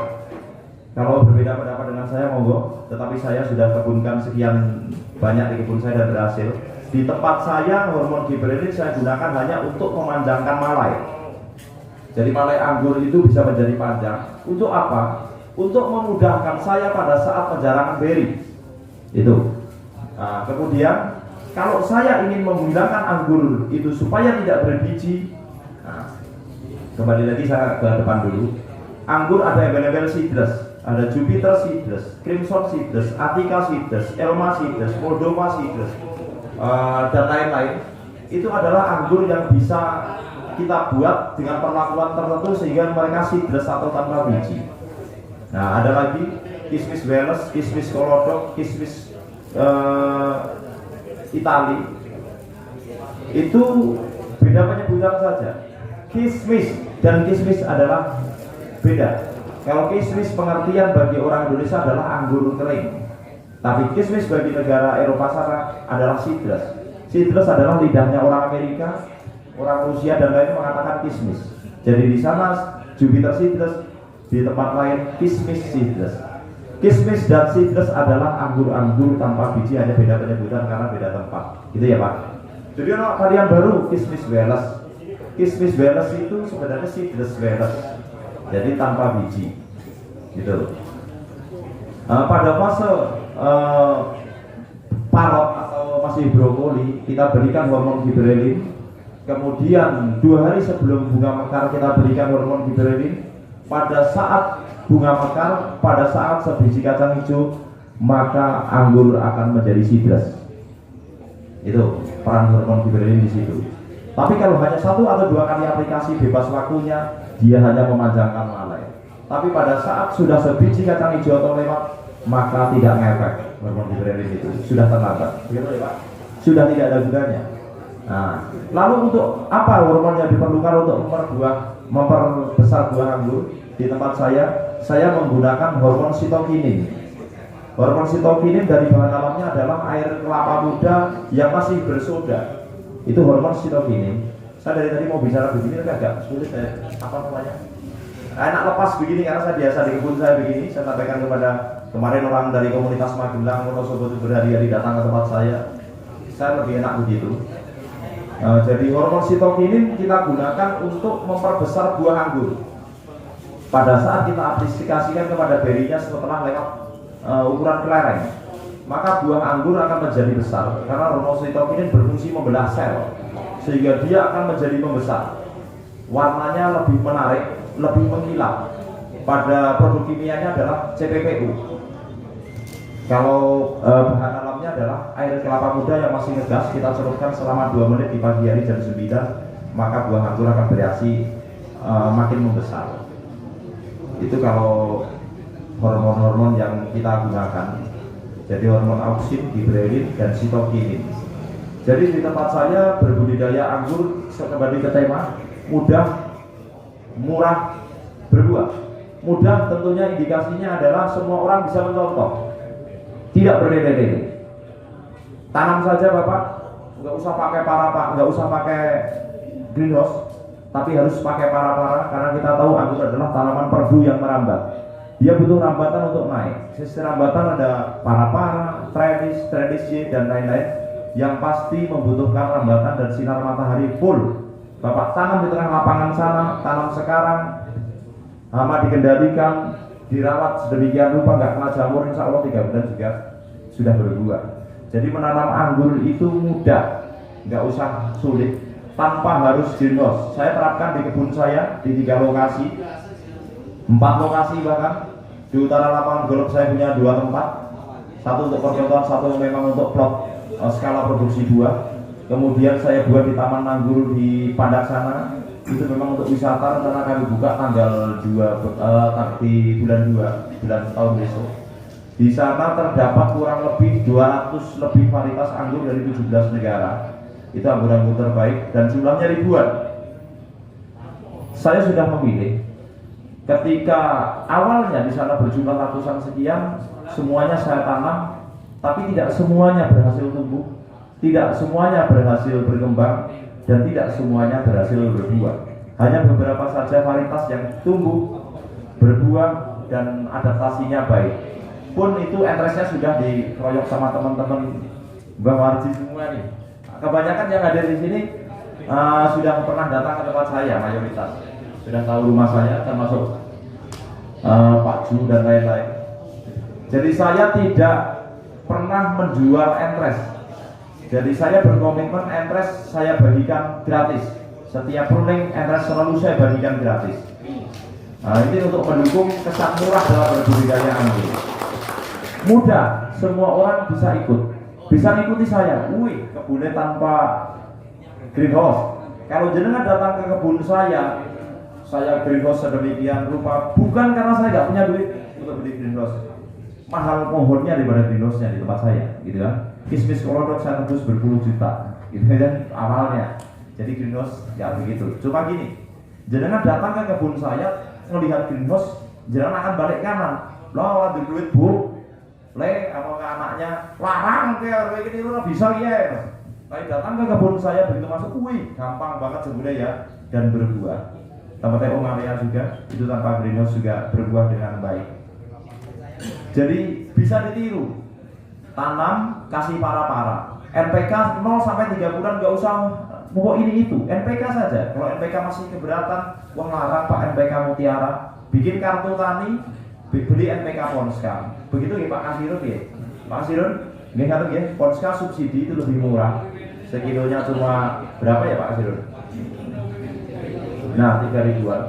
Kalau berbeda pendapat dengan saya monggo, tetapi saya sudah kebunkan sekian banyak di kebun saya dan berhasil. Di tempat saya hormon giberelin saya gunakan hanya untuk memanjangkan malai. Jadi malai anggur itu bisa menjadi panjang. Untuk apa? Untuk memudahkan saya pada saat penjarangan beri. Itu. Nah, kemudian kalau saya ingin menghilangkan anggur itu supaya tidak berbiji, nah, kembali lagi saya ke depan dulu. Anggur ada embel-embel seedless. Ada Jupiter seedless, Crimson seedless, Attica seedless, Elma seedless, Moldova seedless, dan lain-lain. Itu adalah anggur yang bisa kita buat dengan perlakuan tertentu sehingga mereka seedless atau tanpa biji. Nah, ada lagi kismis Wales, kismis Kolodok, kismis Itali. Itu beda penyebutan saja. Kismis dan kismis adalah beda. Kalau kismis pengertian bagi orang Indonesia adalah anggur kering, tapi kismis bagi negara Eropa sana adalah seedless. Seedless adalah lidahnya orang Amerika, orang Rusia dan lain mengatakan kismis. Jadi di sana Jupiter seedless, di tempat lain kismis seedless. Kismis dan seedless adalah anggur-anggur tanpa biji, hanya beda penyebutan karena beda tempat. Gitu ya Pak. Jadi ada varian baru kismis Wales. Kismis Wales itu sebenarnya seedless Wales. Jadi tanpa biji, gitu. Pada fase parot atau masih brokoli, kita berikan hormon giberelin. Kemudian 2 hari sebelum bunga mekar kita berikan hormon giberelin. Pada saat bunga mekar, pada saat sebiji kacang hijau, maka anggur akan menjadi seedless. Itu peran hormon giberelin di situ. Tapi kalau hanya 1 atau 2 kali aplikasi bebas waktunya, dia hanya memanjangkan malai. Tapi pada saat sudah sebiji kacang hijau atau lewat, maka tidak ngefek hormon giberelin itu, sudah terlambat. Begitu ya Pak? Sudah tidak ada gunanya. Nah, lalu untuk apa hormon yang diperlukan untuk memperbesar buah anggur? Di tempat saya menggunakan hormon sitokinin. Hormon sitokinin dari bahan alamnya adalah air kelapa muda yang masih bersoda. Itu hormon sitokinin. Saya dari tadi mau bicara begini tapi agak sulit apa namanya? Enak lepas begini karena saya biasa di kebun saya begini. Saya sampaikan kepada kemarin orang dari komunitas Magelang, Wonosobo berhari-hari datang ke tempat saya. Saya lebih enak begitu. Jadi hormon sitokinin kita gunakan untuk memperbesar buah anggur. Pada saat kita aplikasikan kepada berinya setelah lewat ukuran kelereng, maka buah anggur akan menjadi besar karena hormon sitokinin berfungsi membelah sel sehingga dia akan menjadi membesar. Warnanya lebih menarik, lebih mengkilap. Pada produk kimianya adalah CPPU. Kalau bahan alamnya adalah air kelapa muda yang masih ngegas, kita celupkan selama 2 menit di pagi hari jam 9, maka buah anggur akan bereaksi makin membesar. Itu kalau hormon-hormon yang kita gunakan. Jadi hormon auksin, giberelin, dan sitokinin. Jadi di tempat saya berbudidaya anggur, kembali ke tema, mudah, murah, berbuah. Mudah tentunya indikasinya adalah semua orang bisa mencontoh, tidak berlele-lele. Tanam saja Bapak, nggak usah pakai para, nggak usah pakai greenhouse, tapi harus pakai para-para karena kita tahu anggur adalah tanaman perdu yang merambat. Dia butuh rambatan untuk naik. Sisi rambatan ada para-para, trellis, dan lain-lain yang pasti membutuhkan rambatan dan sinar matahari full. Bapak tanam di tengah lapangan sana, tanam sekarang, hama dikendalikan, dirawat sedemikian rupa, nggak kena jamur, insya Allah 3 bulan juga sudah berbuah. Jadi menanam anggur itu mudah, nggak usah sulit, tanpa harus greenhouse. Saya terapkan di kebun saya di 3 lokasi, 4 lokasi bahkan. Di utara lapangan golf saya punya 2 tempat, satu untuk percontohan, satu memang untuk plot skala produksi buah. Kemudian saya buat di Taman Anggur di Pandak sana, itu memang untuk wisata, karena kami buka tanggal 2 di bulan 2 bulan tahun besok. Di sana terdapat kurang lebih 200 lebih varietas anggur dari 17 negara. Itu anggur-anggur terbaik dan jumlahnya ribuan. Saya sudah memilih. Ketika awalnya di sana berjumlah ratusan sekian, semuanya saya tanam, tapi tidak semuanya berhasil tumbuh, tidak semuanya berhasil berkembang, dan tidak semuanya berhasil berbuah. Hanya beberapa saja varietas yang tumbuh, berbuah, dan adaptasinya baik. Pun itu entresnya sudah dikeroyok sama teman-teman Mbak Warji semua nih. Kebanyakan yang hadir di sini sudah pernah datang ke tempat saya, mayoritas sudah tahu rumah saya, termasuk Pak Ju dan lain-lain. Jadi saya tidak pernah menjual entres. Jadi saya berkomitmen entres saya bagikan gratis. Setiap ruling entres selalu saya bagikan gratis. Nah, ini untuk mendukung kesan murah dalam berbudidaya anggur. Mudah, semua orang bisa ikut, bisa ikuti saya. Wih, kebunnya tanpa greenhouse. Kalau jenengan datang ke kebun saya greenhouse sedemikian rupa, bukan karena saya nggak punya duit untuk beli greenhouse. Mahal pohonnya daripada greenhouse-nya di tempat saya, gitu kan. Kismis kolodok saya tebus berpuluh juta, gitu kan awalnya. Jadi greenhouse nggak begitu. Cuma gini, jenengan datang ke kebun saya, melihat greenhouse, jenengan akan balik kanan. Loh, ada duit bu, apa ke anaknya, larang kayak ini lu bisa ya. Tapi datang ke kebun saya begitu masuk, wih, gampang banget sebenarnya ya, dan berbuah. Tempatnya Om Arya juga, itu tanpa greenhouse juga berbuah dengan baik. Jadi bisa ditiru, tanam, kasih para-para. NPK 0 sampai 3 bulan nggak usah mau ini itu, NPK saja. Kalau NPK masih keberatan, wah larang Pak NPK Mutiara, bikin kartu tani, beli NPK Ponska. Begitu ya Pak Kasirun ya, Pak Kasirun, nggak kata ya, Ponska subsidi itu lebih murah, sekilonya cuma berapa ya Pak Kasirun? Nah 3 ribuan.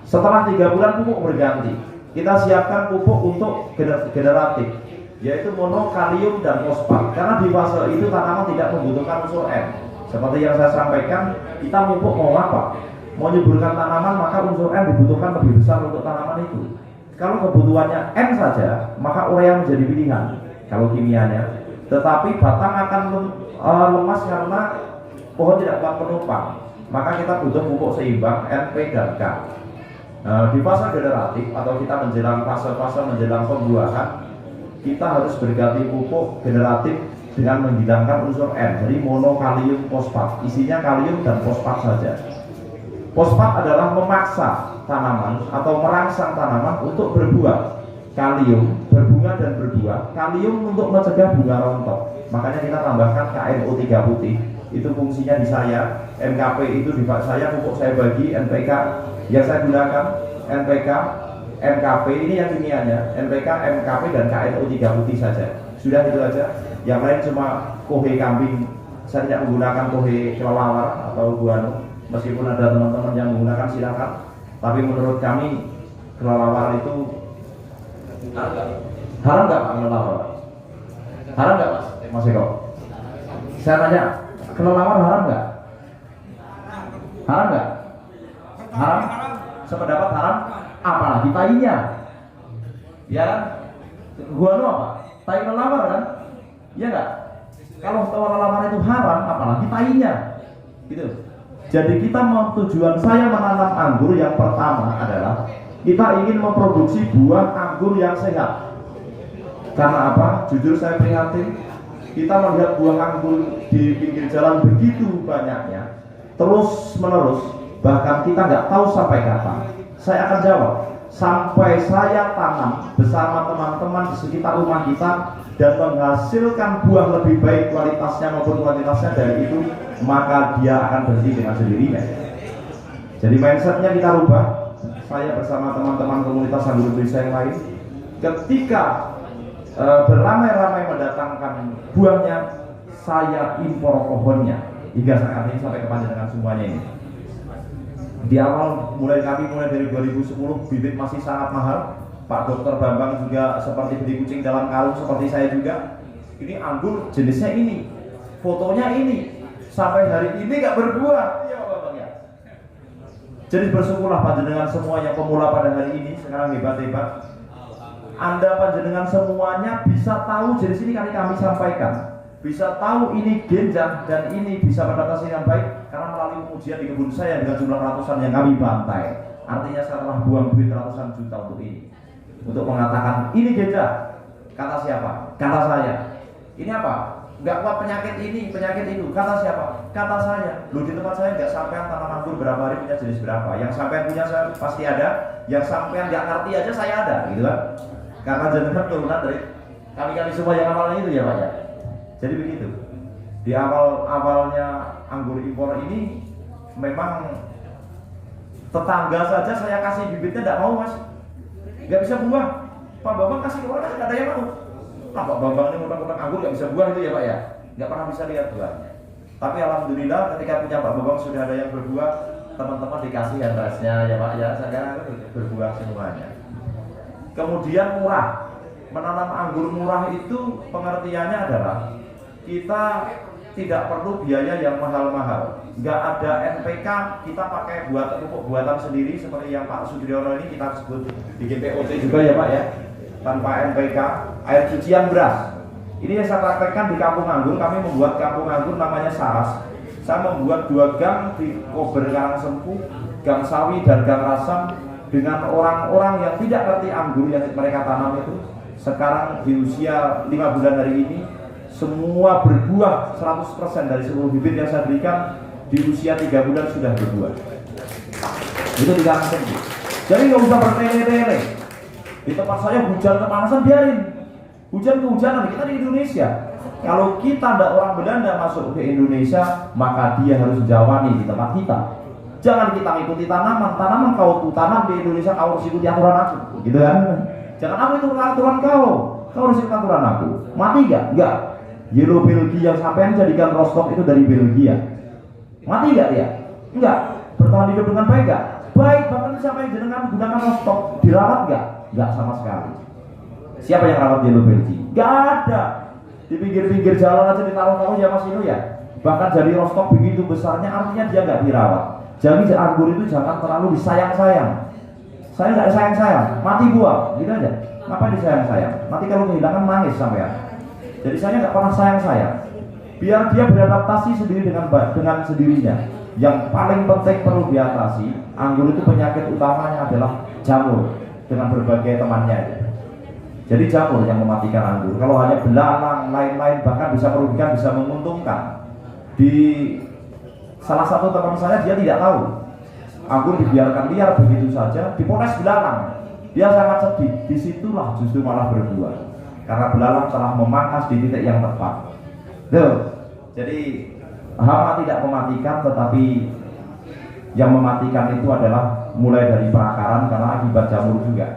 Setelah 3 bulan pupuk berganti, kita siapkan pupuk untuk generatif, yaitu mono, kalium, dan fosfat. Karena di fase itu tanaman tidak membutuhkan unsur N. Seperti yang saya sampaikan, kita pupuk mau apa? Mau nyuburkan tanaman, maka unsur N dibutuhkan lebih besar untuk tanaman itu. Kalau kebutuhannya N saja, maka urea menjadi pilihan kalau kimianya. Tetapi batang akan lemas karena pohon tidak kuat penumpang. Maka kita butuh pupuk seimbang N, P, dan K. Di fase generatif atau kita menjelang fase-fase menjelang pembuahan, kita harus berganti pupuk generatif dengan menghilangkan unsur N. Jadi mono, kalium, fosfat. Isinya kalium dan fosfat saja. Fosfat adalah memaksa tanaman atau merangsang tanaman untuk berbuah. Kalium berbunga dan berbuah. Kalium untuk mencegah bunga rontok. Makanya kita tambahkan KNO3 putih. Itu fungsinya di saya. NKP itu di saya, pupuk saya bagi. NPK yang saya gunakan NPK, NKP ini yang kimianya. NPK, NKP dan KNO3 putih saja. Sudah itu aja. Yang lain cuma kohe kambing. Saya tidak menggunakan kohe kelelawar atau guano. Meskipun ada teman-teman yang menggunakan silakan. Tapi menurut kami kelelawar itu haram nggak Pak kelelawar? Haram nggak Mas Eko? Saya tanya, kelelawar haram nggak? Haram nggak? Haram? Sependapat haram? Apalagi tainya? Ya kan? Guano apa? Tai kelelawar kan? Iya nggak? Kalau kelelawar itu haram, apalagi tainya? Gitu. Jadi tujuan saya menanam anggur yang pertama adalah kita ingin memproduksi buah anggur yang sehat. Karena apa? Jujur saya prihatin, kita melihat buah anggur di pinggir jalan begitu banyaknya, terus menerus, bahkan kita nggak tahu sampai kapan. Saya akan jawab, sampai saya tanam bersama teman-teman di sekitar rumah kita dan menghasilkan buah lebih baik kualitasnya maupun kuantitasnya dari itu, maka dia akan berhenti dengan sendirinya. Jadi mindsetnya kita rubah. Saya bersama teman-teman komunitas anggur Indonesia yang lain, ketika beramai-ramai mendatangkan buahnya, saya impor pohonnya hingga saat ini sampai ke panjenengan semuanya ini. Di awal mulai dari 2010 bibit masih sangat mahal. Pak Dr. Bambang juga seperti beli kucing dalam karung seperti saya juga. Ini anggur jenisnya ini, fotonya ini, sampai hari ini nggak berbuah. Iya Pak Bambang ya. Jadi bersyukurlah panjenengan semua yang pemula pada hari ini sekarang hebat-hebat. Anda panjenengan semuanya bisa tahu jenis ini kami sampaikan, bisa tahu ini genjang dan ini bisa beradaptasi dengan baik karena melalui pengujian di kebun saya dengan jumlah ratusan yang kami bantai. Artinya saya telah buang duit ratusan juta untuk ini, untuk mengatakan ini genjang. Kata siapa? Kata saya. Ini apa? nggak kuat penyakit ini, penyakit itu. Kata siapa? Kata saya. Loh, di tempat saya nggak sampean tanam anggur berapa hari punya jenis berapa. Yang sampean punya saya pasti ada. Yang sampean nggak ngerti aja saya ada, gitu kan? Karena jenengan turunan dari kami semua yang awalnya itu ya Pak ya. Jadi begitu. Di awalnya anggur impor ini memang tetangga saja saya kasih bibitnya nggak mau Mas, nggak bisa buah. Pak Bambang kasih orang nggak ada yang mau. Nah, Pak Bambang ini udah anggur nggak bisa buah itu ya Pak ya, nggak pernah bisa lihat buahnya. Tapi alhamdulillah ketika punya Pak Bambang sudah ada yang berbuah, teman-teman dikasih handasnya ya Pak ya, sekarang berbuah semuanya. Kemudian murah, menanam anggur murah itu pengertiannya adalah kita tidak perlu biaya yang mahal-mahal, nggak ada NPK, kita pakai pupuk buatan sendiri seperti yang Pak Sudriono ini kita sebut bikin POT juga ya Pak ya, tanpa NPK, air cucian beras. Ini yang saya praktekkan di Kampung Anggur. Kami membuat Kampung Anggur namanya Saras. Saya membuat 2 gang di Kober Karangsempu, Gang Sawi dan Gang Rasam dengan orang-orang yang tidak ngerti anggur yang mereka tanam itu. Sekarang di usia 5 bulan hari ini semua berbuah 100% dari seluruh bibit yang saya berikan di usia 3 bulan sudah berbuah. Itu di Karangsempu. Jadi nggak usah bertele-tele. Di tempat saya hujan kepanasan biarin. Hujan kehujanan kita di Indonesia. Kalau kita ada orang Belanda masuk ke Indonesia, maka dia harus jawani di tempat kita. Jangan kita ikuti tanaman kau tuh tanam di Indonesia, kau harus ikuti aturan aku, gitu kan? Jangan aku itu aturan kau harus ikuti aturan aku. Mati gak? Enggak. Yellow Belgia yang sampai jadikan Rostock itu dari Belgia. Mati gak dia? Enggak. Bertahan hidup dengan baik gak? Baik, bahkan sampai jenengan gunakan Rostock, dirawat gak? Enggak sama sekali. Siapa yang rawat Yellow Belgia? Gak ada. Di pinggir-pinggir jalan aja ditaruh-taruh ya Mas Inu ya. Bahkan jadi Rostock begitu besarnya, artinya dia nggak dirawat. Jadi anggur itu jangan terlalu disayang-sayang. Saya nggak disayang-sayang, mati buah, gitu aja. Ngapain disayang-sayang? Nanti kalau kehilangan nangis sampean. Jadi saya nggak pernah sayang-sayang. Biar dia beradaptasi sendiri dengan sendirinya. Yang paling penting perlu diatasi, anggur itu penyakit utamanya adalah jamur dengan berbagai temannya. Jadi jamur yang mematikan anggur. Kalau hanya belalang, lain-lain bahkan bisa merugikan, bisa menguntungkan. Di salah satu teman saya dia tidak tahu anggur dibiarkan liar begitu saja, dipoles belalang. Dia sangat sedih. Disitulah justru malah berbuah karena belalang telah memangkas di titik yang tepat. Jadi hama tidak mematikan, tetapi yang mematikan itu adalah mulai dari perakaran karena akibat jamur juga.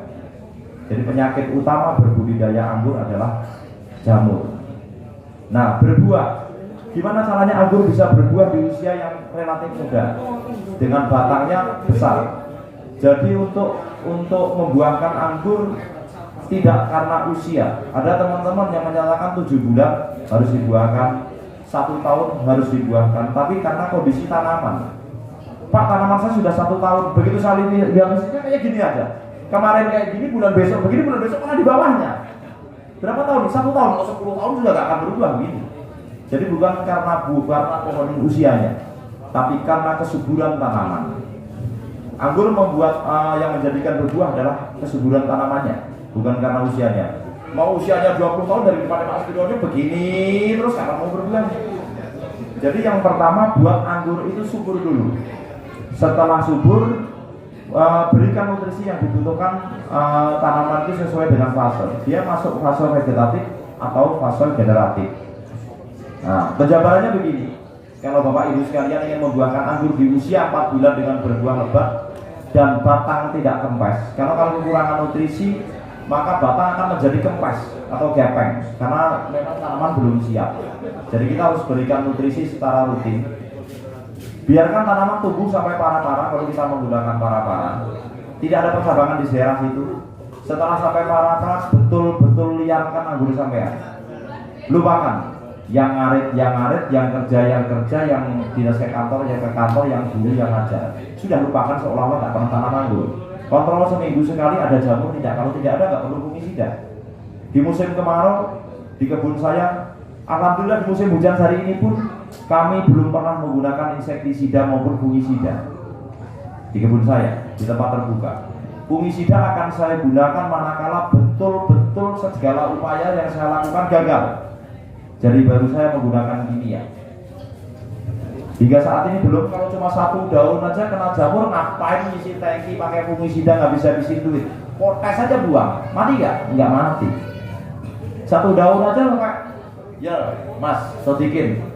Jadi penyakit utama berbudidaya anggur adalah jamur. Nah, berbuah. Gimana caranya anggur bisa berbuah di usia yang relatif muda? Dengan batangnya besar. Jadi untuk membuahkan anggur tidak karena usia. Ada teman-teman yang menyatakan 7 bulan harus dibuahkan, 1 tahun harus dibuahkan, tapi karena kondisi tanaman. Pak, tanaman saya sudah 1 tahun, begitu saya lihat kayak gini aja. Kemarin kayak gini, bulan besok begini, bulan besok mana di bawahnya. Berapa tahun? 1 tahun atau 10 tahun sudah gak akan berubah begini. Jadi bukan karena pohon usianya, tapi karena kesuburan tanaman. Anggur membuat yang menjadikan berbuah adalah kesuburan tanamannya, bukan karena usianya. Mau usianya 20 tahun dari Pak Sudriono begini terus karena mau berbuah. Jadi yang pertama buat anggur itu subur dulu. Setelah subur, berikan nutrisi yang dibutuhkan tanaman itu sesuai dengan fase. Dia masuk fase vegetatif atau fase generatif. Nah, penjabarannya begini. Kalau Bapak Ibu sekalian ingin membuahkan anggur di usia 4 bulan dengan berbuah lebat dan batang tidak kempes, karena kalau kekurangan nutrisi maka batang akan menjadi kempes atau gepeng karena memang tanaman belum siap. Jadi kita harus berikan nutrisi secara rutin. Biarkan tanaman tumbuh sampai para-para. Kalau kita menggunakan para-para, tidak ada persabangan di daerah situ. Setelah sampai para-para, betul-betul liarkan anggur sampean. Lupakan yang ngarit, yang kerja, yang dinas ke kantor, yang guru, yang ngajar. Sudah lupakan seolah-olah tak pernah tanam anggur. Kontrol seminggu sekali ada jamur tidak. Kalau tidak ada, nggak perlu fungisida. Di musim kemarau di kebun saya, alhamdulillah di musim hujan hari ini pun kami belum pernah menggunakan insektisida maupun fungisida di kebun saya, di tempat terbuka. Fungisida akan saya gunakan manakala betul-betul segala upaya yang saya lakukan gagal. Jadi baru saya menggunakan kimia. Hingga saat ini belum, kalau cuma 1 daun aja kena jamur, ngapain ngisi tangki pakai fungisida, nggak bisa habisin duit. Potes aja buang, mati nggak? Nggak mati. 1 daun aja pakai, ya mas, sodikin.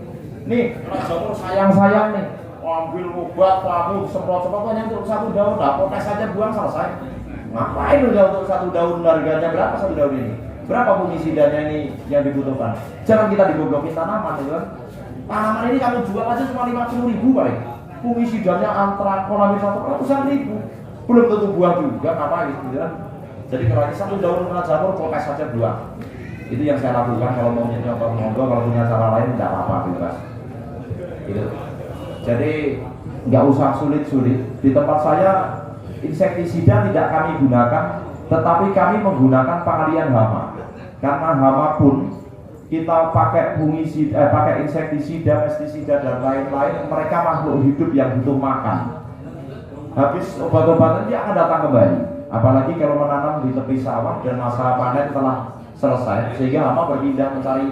Nih, kena jamur sayang-sayang nih, ambil obat, kamu semprot-semprot hanya untuk 1 daun, nah potes aja buang, selesai. Ngapain udah untuk 1 daun, harganya berapa 1 daun ini? Berapa fungisidanya ini yang dibutuhkan? Jangan kita digoglokin tanaman, gitu kan? Tanaman ini kamu jual aja cuma 50.000 paling. Fungisidanya antrakloramid 100.000. Belum tentu buah juga, ngapain gitu kan? Jadi kalau ini 1 daun kena jamur, potes saja buang. Itu yang saya lakukan. Kalau mau nyoba monggo, kalau punya cara lain tidak apa-apa, bebas. Gitu. Jadi nggak usah sulit-sulit. Di tempat saya insektisida tidak kami gunakan, tetapi kami menggunakan pengalian hama. Karena hama pun kita pakai fungisida, pakai insektisida, pestisida dan lain-lain, mereka makhluk hidup yang butuh makan. Habis obat-obatan dia akan datang kembali. Apalagi kalau menanam di tepi sawah dan masa panen telah selesai, sehingga hama berpindah mencari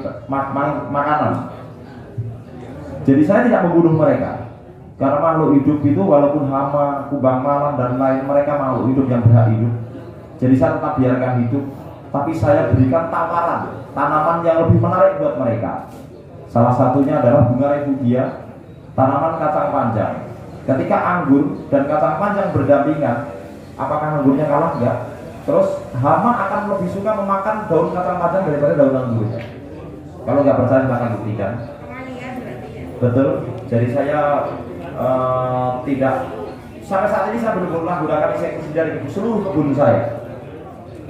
makanan. Jadi saya tidak membunuh mereka, karena makhluk hidup itu walaupun hama, kubang malam dan lain, mereka makhluk hidup yang berhak hidup. Jadi saya tetap biarkan hidup, tapi saya berikan tawaran tanaman yang lebih menarik buat mereka. Salah satunya adalah bunga refugia, tanaman kacang panjang. Ketika anggur dan kacang panjang berdampingan, apakah anggurnya kalah? Enggak. Terus hama akan lebih suka memakan daun kacang panjang daripada daun anggur. Kalau nggak percaya silahkan buktikan. Betul. Jadi saya tidak, sampai saat ini saya belum menggunakan insektisida di seluruh kebun saya.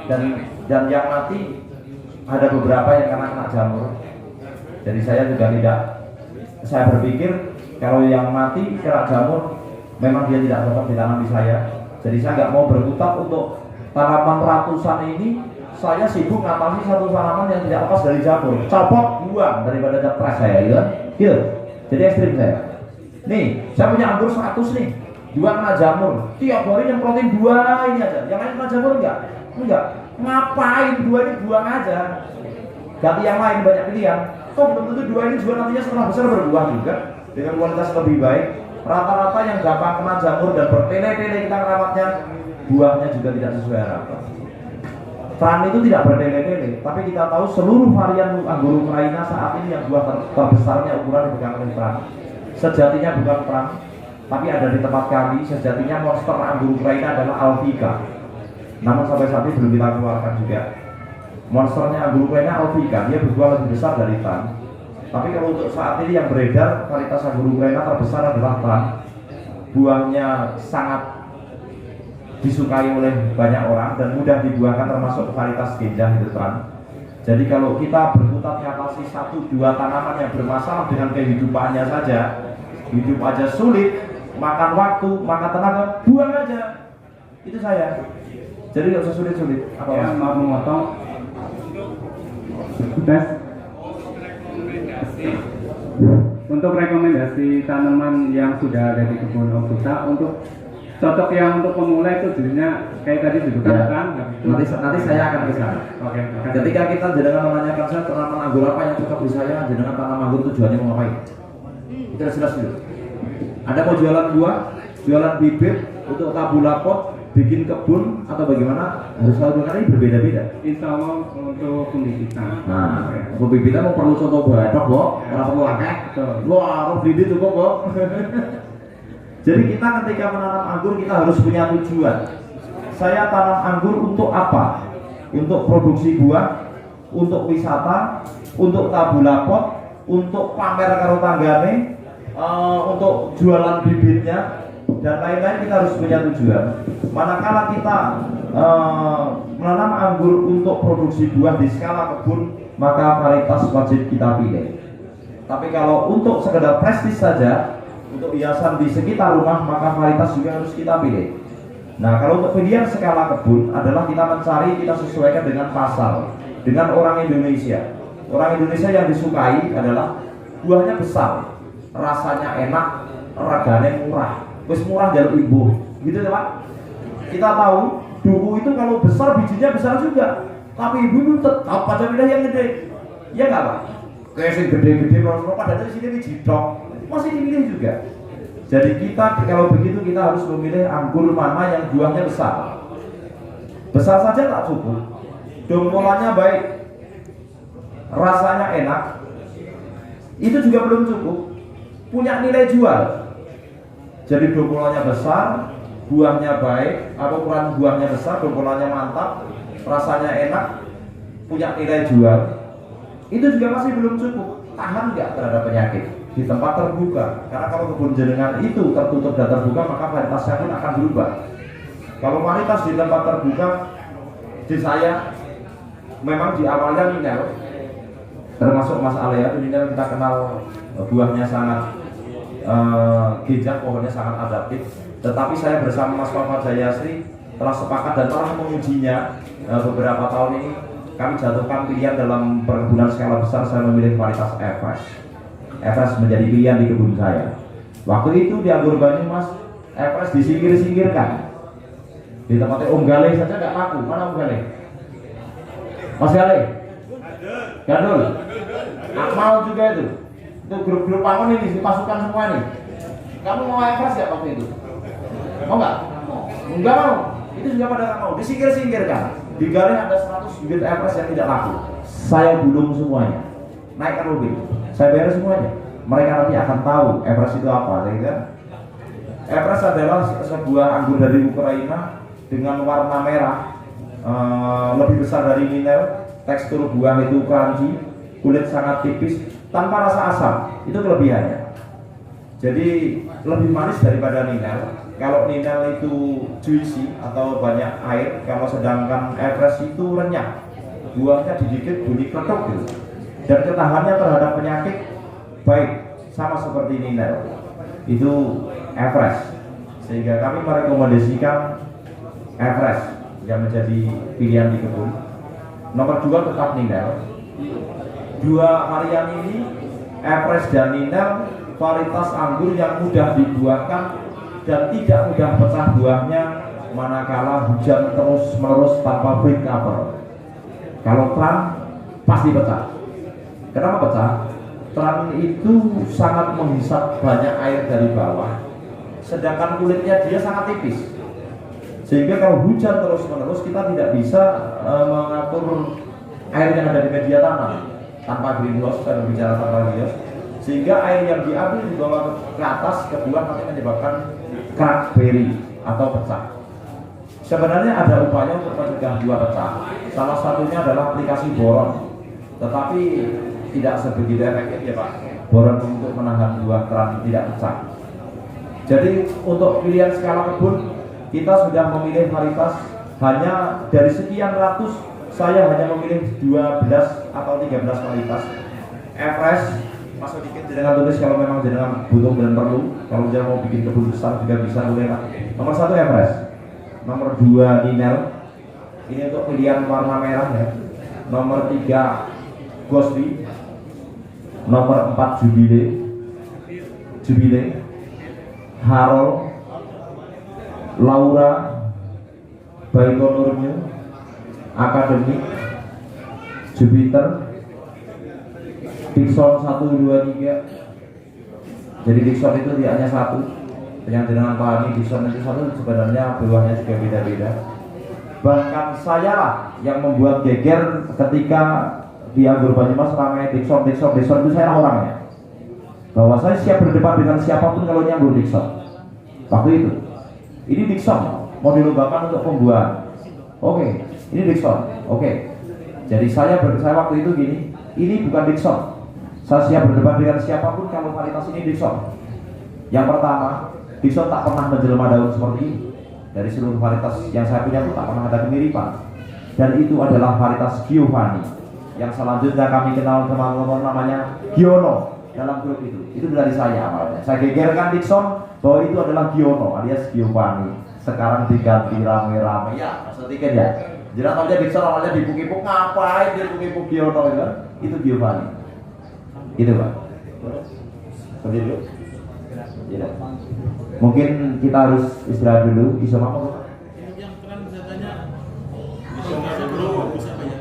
Dan yang mati ada beberapa yang kena jamur. Jadi saya juga tidak, saya berpikir kalau yang mati kena jamur memang dia tidak cocok ditanam di saya. Jadi saya nggak mau berkutat untuk tanaman ratusan ini. Saya sibuk ngatasi 1 tanaman yang tidak lepas dari jamur, copot buang daripada stres saya, gitu kan? Gitu. Jadi ekstrim saya. Nih, saya punya anggur 100 nih, 2 kena jamur. Tiap hari yang protein 2 ini aja, yang lain kena jamur enggak? Enggak. Ngapain 2 ini buang aja? Ganti yang lain, banyak pilihan. Toh belum tentu 2 ini juga nantinya setelah besar berbuah juga dengan kualitas lebih baik. Rata-rata yang gampang kena jamur dan bertele-tele kita merawatnya, buahnya juga tidak sesuai harapan. Tran itu tidak bertele-tele, tapi kita tahu seluruh varian anggur Ukraina saat ini yang buah terbesarnya ukuran dipegang oleh Tran. Sejatinya bukan Tran, tapi ada di tempat kami. Sejatinya monster anggur Ukraina adalah Alvika. Namun sampai saat ini belum kita keluarkan juga. Monsternya anggur Ukraina Alvika, dia berbuah lebih besar dari Tran. Tapi kalau untuk saat ini yang beredar varietas anggur Ukraina terbesar adalah Tran. Buahnya sangat disukai oleh banyak orang dan mudah dibuahkan, termasuk varietas genjah itu Tran. Jadi kalau kita berkutat mengatasi 1-2 tanaman yang bermasalah dengan kehidupannya saja, hidup aja sulit, makan waktu, makan tenaga, buang aja. Itu saya. Jadi nggak usah sulit-sulit. Apa Ya, maaf memotong. Tes. Untuk rekomendasi tanaman yang sudah ada di kebun Om Buta, untuk cocok yang untuk pemula itu jadinya kayak tadi duduk Ya. kan? Nanti saya akan ke sana. Oke. Ketika kita jenengan menanyakan saya tanaman anggur apa yang cocok di saya, jenengan tanam anggur tujuannya mau ngapain? Itu jelas dulu. Ada mau jualan buah, jualan bibit, untuk tabula pot, bikin kebun atau bagaimana? Harus tahu ini berbeda-beda. Insya Allah untuk pembibitan. Nah, pembibitan mau perlu contoh batok, kok, orang perlu akeh. Wah, harus bibit cukup kok. Jadi kita ketika menanam anggur kita harus punya tujuan. Saya tanam anggur untuk apa? Untuk produksi buah, untuk wisata, untuk tabula pot, untuk pamer karo tanggane, untuk jualan bibitnya dan lain-lain. Kita harus punya tujuan. Manakala kita menanam anggur untuk produksi buah di skala kebun, maka varietas wajib kita pilih. Tapi kalau untuk sekedar prestis saja, untuk hiasan di sekitar rumah, maka varietas juga harus kita pilih. Nah, kalau untuk pilihan skala kebun adalah kita mencari, kita sesuaikan dengan pasar, dengan orang Indonesia. Orang Indonesia yang disukai adalah buahnya besar, rasanya enak, regane murah. Wis murah jalur ibu, gitu ya Pak. Kita tahu duku itu kalau besar bijinya besar juga, tapi ibu itu tetap pada wilayah yang gede, ya nggak Pak? kayak sing gede-gede padahal di sini jidok masih dimilih juga. Jadi kita kalau begitu kita harus memilih anggur mana yang buahnya besar. Besar saja tak cukup, dongkolannya baik, rasanya enak, itu juga belum cukup, punya nilai jual. Jadi dongkolannya besar, buahnya baik, atau ukuran buahnya besar, dongkolannya mantap, rasanya enak, punya nilai jual, itu juga masih belum cukup. Tahan nggak terhadap penyakit di tempat terbuka? Karena kalau kebun jenengan itu tertutup dan terbuka, maka varietasnya pun akan berubah. Kalau varietas di tempat terbuka, di saya memang di awalnya Ninel, termasuk Mas Alea, Ninel kita kenal buahnya sangat gejak, pohonnya sangat adaptif. Tetapi saya bersama Mas Papa Jayasri telah sepakat dan telah mengujinya beberapa tahun ini. Kami jatuhkan pilihan dalam perkebunan skala besar. Saya memilih varietas Everest. Everest menjadi pilihan di kebun saya. Waktu itu di Anggur Banyumas, Everest disingkir-singkirkan. Di tempatnya Om Gale saja nggak laku. Mana Om Gale? Mas Gale? Gandul? Akmal juga itu. Itu grup-grup pangon ini, pasukan semua nih. Kamu mau Everest nggak waktu itu? Mau nggak? Enggak mau. Itu juga pada nggak mau. Disingkir-singkirkan. Di Gale ada 100 bibit Everest yang tidak laku. Saya gulung semuanya. Naikkan mobil. Saya bayar semuanya. Mereka nanti akan tahu Everest itu apa, ya kan? Everest adalah sebuah anggur dari Ukraina dengan warna merah, lebih besar dari Ninel, tekstur buah itu crunchy, kulit sangat tipis, tanpa rasa asam. Itu kelebihannya. Jadi lebih manis daripada Ninel. Kalau Ninel itu juicy atau banyak air, kalau sedangkan Everest itu renyah, buahnya digigit bunyi kletuk gitu. Dan ketahanannya terhadap penyakit baik, sama seperti Ninel. Itu Everest. Sehingga kami merekomendasikan Everest yang menjadi pilihan di kebun. Nomor 2 tetap Ninel. Dua varian ini, Everest dan Ninel, varietas anggur yang mudah dibuahkan dan tidak mudah pecah buahnya manakala hujan terus menerus tanpa break cover. Kalau tran pasti pecah. Kenapa pecah? Tran itu sangat menghisap banyak air dari bawah, sedangkan kulitnya dia sangat tipis. Sehingga kalau hujan terus menerus kita tidak bisa mengatur air yang ada di media tanam tanpa greenhouse, saya berbicara tanpa greenhouse. Sehingga air yang diambil dibawa ke atas ke buah nanti menyebabkan crackberry atau pecah. Sebenarnya ada upaya untuk mencegah buah pecah. Salah satunya adalah aplikasi boron, tetapi tidak sebegitu efektif ya Pak. Boron untuk menahan buah keran tidak pecah. Jadi untuk pilihan skala kebun kita sudah memilih varietas hanya dari sekian ratus, saya hanya memilih 12 atau 13 varietas. Everest masuk dikit jenengan tulis kalau memang jenengan butuh dan perlu. Kalau jenengan mau bikin kebun besar juga bisa boleh. Nomor 1 Everest, nomor 2 Ninel, ini untuk pilihan warna merah ya. Nomor 3 Ghostly, nomor 4 Jubilee, Harold, Laura, Baikonurnya, Akademik, Jupiter, Dixon 1, 2, 3. Jadi Dixon itu tidak hanya satu. Yang dengan pahami Dixon itu satu, sebenarnya buahnya juga beda-beda. Bahkan saya lah yang membuat geger ketika di Anggur Banyumas ramai Dixon itu saya orangnya. Bahwa saya siap berdebat dengan siapapun kalau nyambur Dixon. Waktu itu, ini Dixon mau dilombakan untuk pembuahan. Oke, ini Dixon. Oke. Jadi saya waktu itu gini, ini bukan Dixon. Saya siap berdebat dengan siapapun kalau varietas ini Dixon. Yang pertama, Dixon tak pernah menjelma daun seperti ini. Dari seluruh varietas yang saya punya itu tak pernah ada kemiripan. Dan itu adalah varietas Giovanni. Yang selanjutnya kami kenal teman-teman namanya Giono dalam grup itu. Itu dari saya awalnya. Saya gegerkan Dixon bahwa itu adalah Giono alias Giovanni. Sekarang diganti rame-rame. Ya, sedikit ya. Jadi namanya Dixon awalnya dipuk-ipuk, ngapain dipuk-ipuk Giono itu kan? Itu Giovanni. Gitu Pak. Seperti itu. Ya. Mungkin kita harus istirahat dulu. Bisa apa? Yang keren zatanya bisa bro, bisa banyak.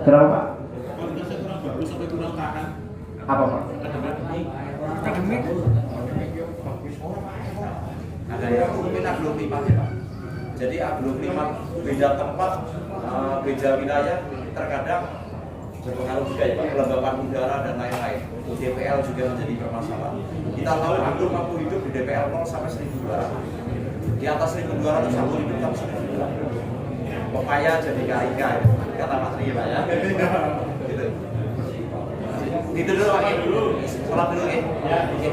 Kenapa Pak? Kualitasnya kurang bagus. Apa Pak? Ada yang mungkin agroklimat ya Pak. Jadi agroklimat beda tempat, beda wilayah terkadang berpengaruh juga ya Pak. Kelembapan udara dan lain-lain. DPL juga menjadi permasalahan. Kita tahu anggur mampu hidup di DPL 0 sampai 1.200. Di atas 1.200 anggur hidup sampai 1.200. Pepaya jadi karika ya. Kata Pak Tri Pak ya. Gitu. Itu dulu Pak. Sholat dulu ya. Oke.